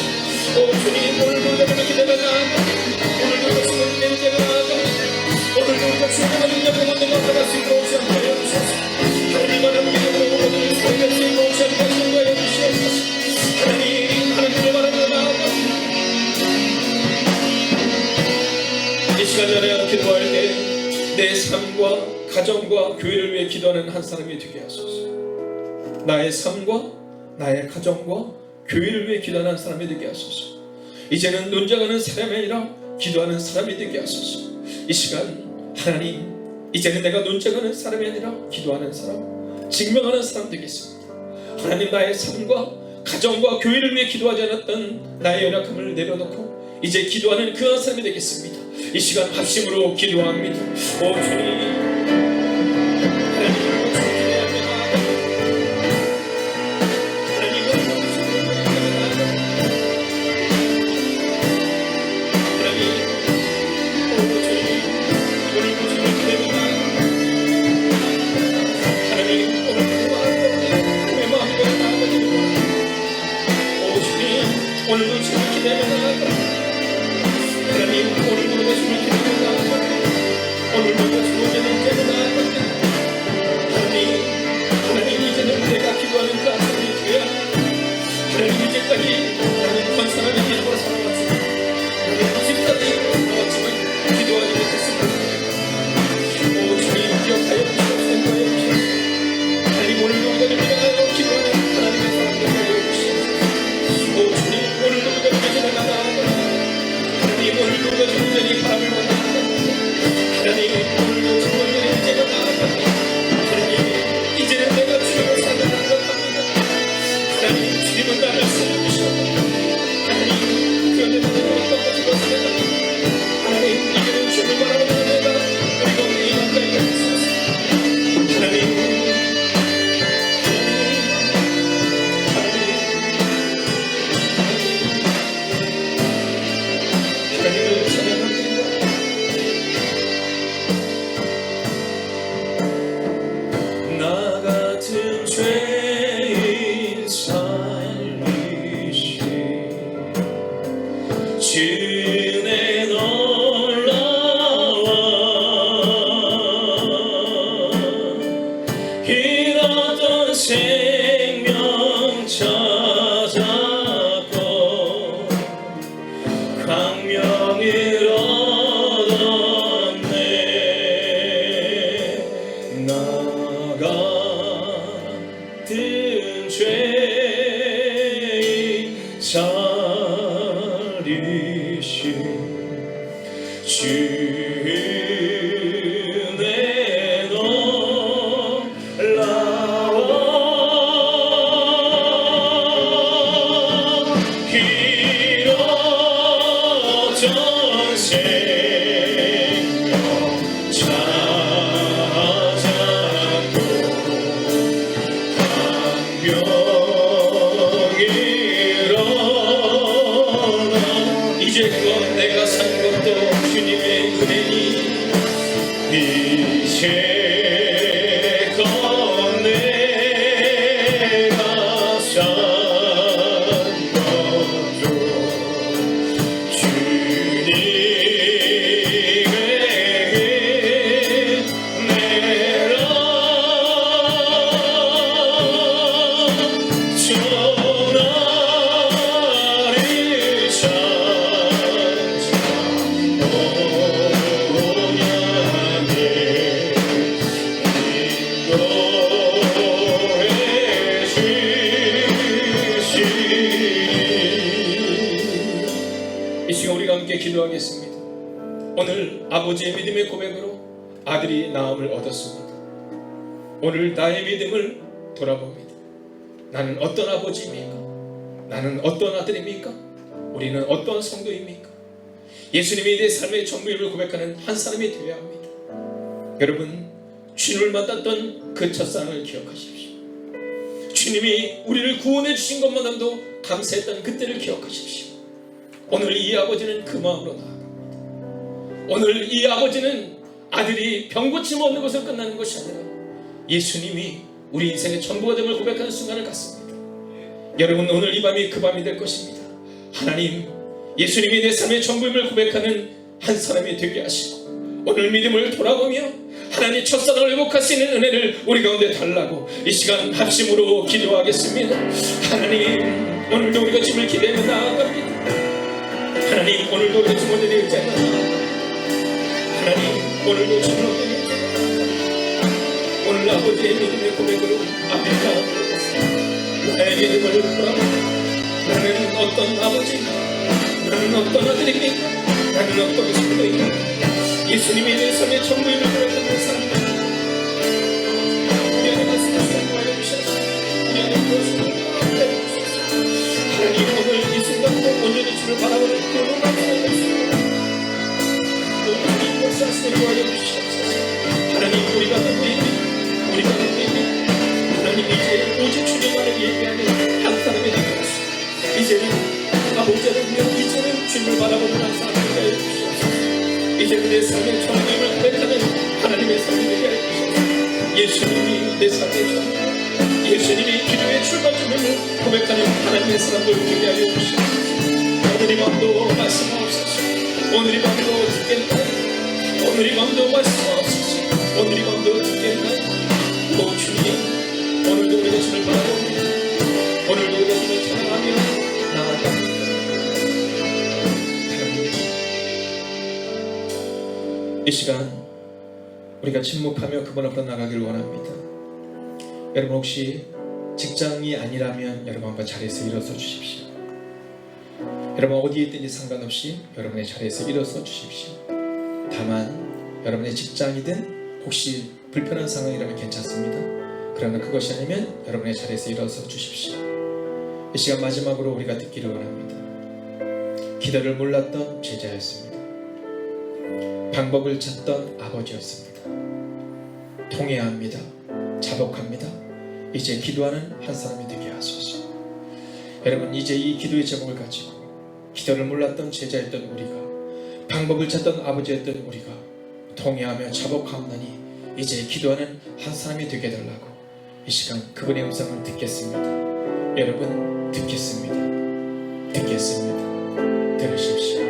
S1: 오 주님, 오늘도 우리가 기대며 나아가 오늘도 우리가 주님을 기대며 나아가 오늘도 우리가 주님의 능력을 만든 것 나갈 수 있도록 함께하여 주시옵소서. 하나님만한 믿음으로 오늘 소개할 수 있도록 함께하시는 거에 주시옵소서. 하나님, 하나님을 바라며 나아가 이 시간 전에 기도할 때 내 삶과 가정과 교회를 위해 기도하는 한 사람이 되게 하소서. 나의 삶과 나의 가정과 교회를 위해 기도하는 한 사람이 되게 하소서. 이제는 논쟁하는 사람이 아니라 기도하는 사람이 되게 하소서. 이 시간 하나님, 이제는 내가 논쟁하는 사람이 아니라 기도하는 사람, 증명하는 사람 되겠습니다. 하나님, 나의 삶과 가정과 교회를 위해 기도하지 않았던 나의 연약함을 내려놓고 이제 기도하는 그 한 사람이 되겠습니다. 이 시간 합심으로 기도합니다. 오 주님, 오늘도 주님 기대며 나아가 하나님, 오늘도 우리가 주님 기대며 나아가 오늘도 우리가 주님 기대며 나아가 하나님, 이제는 내가 기도하는 그 아침이 되어야 하나님, 이제까지 하나님 건선한 기도로 살아왔지만 하나님, 90살이 나왔지만 기도하지 못했습니다. 오 주님, 기억하여 주시옵소서. 인도하여 주시옵소서. 하나님, 오늘도 우리가 기도하여 기도하는 하나님의 사람들을 하여 주시옵소서. 오 주님, 오늘도 우리가 기도하여 나아가 하나님, 오늘도 우리가 온전히 바람을 원합니다. 하나님, 오늘도 정말 이제가 나아가 죄인 자리신 주내 놀라워 길어져 생명 찾아도 강병이로나 이제껏 내가 산 것도 주님의 은혜니 이제껏 내가 산 것도 주님에게 내라 전하리 이 시간 우리가 함께 기도하겠습니다. 오늘 아버지의 믿음의 고백으로 아들이 나음을 얻었습니다. 오늘 나의 믿음을 돌아봅니다. 나는 어떤 아버지입니까? 나는 어떤 아들입니까? 우리는 어떤 성도입니까? 예수님이 내 삶의 전부임을 고백하는 한 사람이 되어야 합니다. 여러분, 주님을 만났던 그 첫사랑을 기억하십시오. 주님이 우리를 구원해 주신 것만으로도 감사했던 그때를 기억하십시오. 오늘 이 아버지는 그 마음으로 나아갑니다. 오늘 이 아버지는 아들이 병 고침 없는 것으로 끝나는 것이 아니라 예수님이 우리 인생의 전부가 됨을 고백하는 순간을 갖습니다. 여러분, 오늘 이 밤이 그 밤이 될 것입니다. 하나님, 예수님이 내 삶의 전부임을 고백하는 한 사람이 되게 하시고 오늘 믿음을 돌아보며 하나님 첫사랑을 회복할 수 있는 은혜를 우리 가운데 달라고 이 시간 합심으로 기도하겠습니다. 하나님, 오늘도 우리가 주님을 기대하며 나아갑니다. 하나님, 오늘도 우리가 주님을 의지하며 나아갑니다. 하나님, 오늘도 주님을 의지하며 오늘 아버지의 믿음의 고백으로 앞에 나아가겠습니다. 나의 믿음을 돌아보며 나는 어떤 아버지인가? 나는 어떤 아들입니까? 나는 어떤 성도입니까? 예수님이 내 삶의 전부임을 고백하는 사람입니다. 우리 안에 말씀을 사용하여 주셔서 우리 안에 무엇을 하여 주셔서 하나님, 오늘 이 순간도 온전히 주를 바라보는 그런 말씀을 주시옵소서. 오늘 이 것을 사용하여 주시옵소서. 하나님, 우리가 누구입니까? 우리가 누구입니까? 하나님, 이제 오직 주님만을 예배하는 한 사람이 되게 하시고 이제는 아버지를 위해 이제는 주님을 바라보는 한 사람이 되게 하여 주시옵소서. 이제는 내 삶의 전부임을 고백하는 하나님의 삶이 되게 하여 주시옵소서. 예수님이 내 삶의 전부, 예수님이 기도의 출발점을 고백하는 하나님의 사람들 되게 하여 주시옵소서. 오늘 이 밤도 말씀하옵소서. 오늘 이 밤도 듣겠나요? 오늘 이 밤도 말씀하옵소서. 오늘 이 밤도 듣겠나요? 오 주님, 오늘도 우리가 주를 바라봅니다. 오늘도 우리가 주를 찬양하며 나아갑니다. 이 시간 우리가 침묵하며 그분 앞으로 나가길 원합니다. 여러분, 혹시 직장이 아니라면 여러분 한번 자리에서 일어서 주십시오. 여러분 어디에 있든지 상관없이 여러분의 자리에서 일어서 주십시오. 다만 여러분의 직장이든 혹시 불편한 상황이라면 괜찮습니다. 그러나 그것이 아니면 여러분의 자리에서 일어서 주십시오. 이 시간 마지막으로 우리가 듣기를 원합니다. 기도를 몰랐던 제자였습니다. 방법을 찾던 아버지였습니다. 통해야 합니다. 자복합니다. 이제 기도하는 한 사람이 되게 하소서. 여러분, 이제 이 기도의 제목을 가지고 기도를 몰랐던 제자였던 우리가, 방법을 찾던 아버지였던 우리가 통해하며 자복하옵나니 이제 기도하는 한 사람이 되게 해달라고 이 시간 그분의 음성을 듣겠습니다. 여러분, 듣겠습니다. 듣겠습니다. 들으십시오.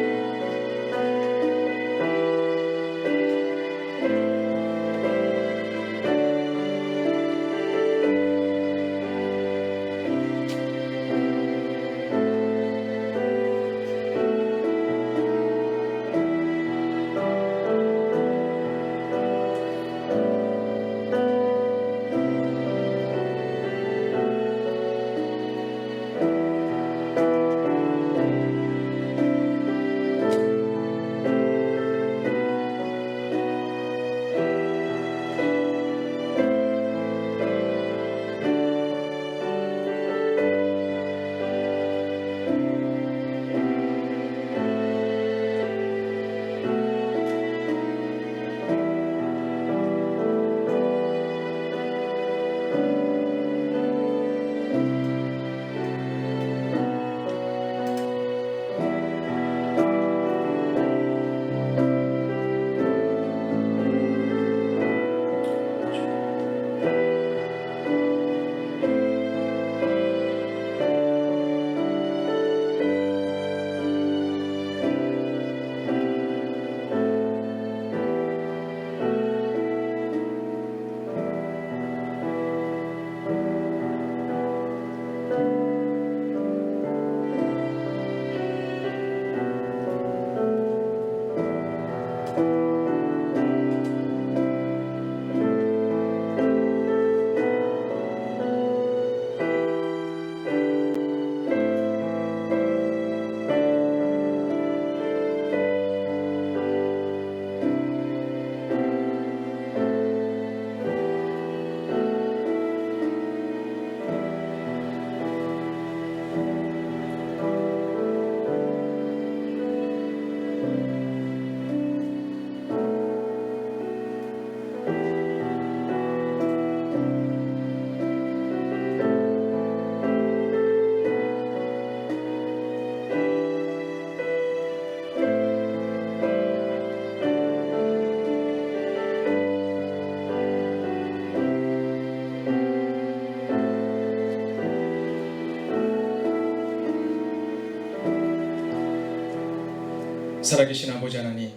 S1: 살아계신 아버지 하나님,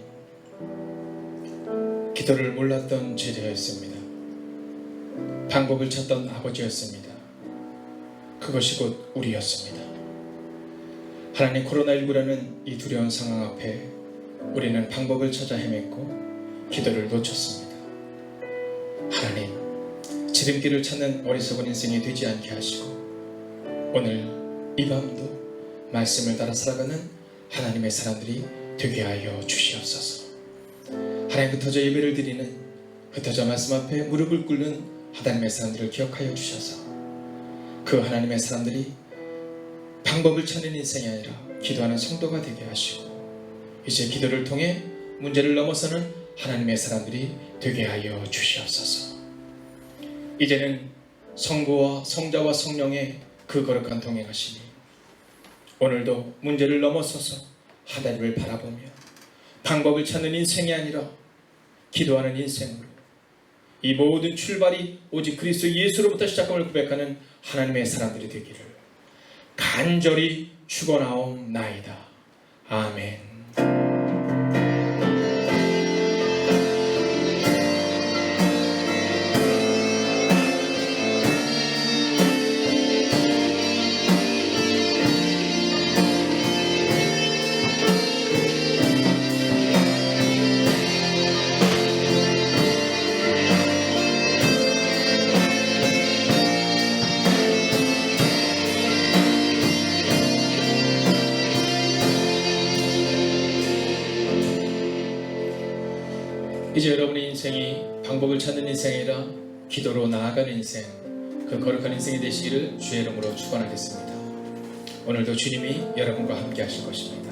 S1: 기도를 몰랐던 제자였습니다. 방법을 찾던 아버지였습니다. 그것이 곧 우리였습니다. 하나님, 코로나19라는 이 두려운 상황 앞에 우리는 방법을 찾아 헤맸고 기도를 놓쳤습니다. 하나님, 지름길을 찾는 어리석은 인생이 되지 않게 하시고 오늘 이 밤도 말씀을 따라 살아가는 하나님의 사람들이 되게 하여 주시옵소서. 하나님, 흩어져 예배를 드리는, 흩어져 말씀 앞에 무릎을 꿇는 하나님의 사람들을 기억하여 주셔서 그 하나님의 사람들이 방법을 찾는 인생이 아니라 기도하는 성도가 되게 하시고 이제 기도를 통해 문제를 넘어서는 하나님의 사람들이 되게 하여 주시옵소서. 이제는 성부와 성자와 성령의 그 거룩한 동행하시니 오늘도 문제를 넘어서서 하나님을 바라보며 방법을 찾는 인생이 아니라 기도하는 인생으로 이 모든 출발이 오직 그리스도 예수로부터 시작함을 고백하는 하나님의 사람들이 되기를 간절히 축원하옵나이다. 아멘. 이제 여러분의 인생이 방법을 찾는 인생이 아니라 기도로 나아가는 인생, 그 거룩한 인생이 되시기를 주의 이름으로 축원하겠습니다. 오늘도 주님이 여러분과 함께 하실 것입니다.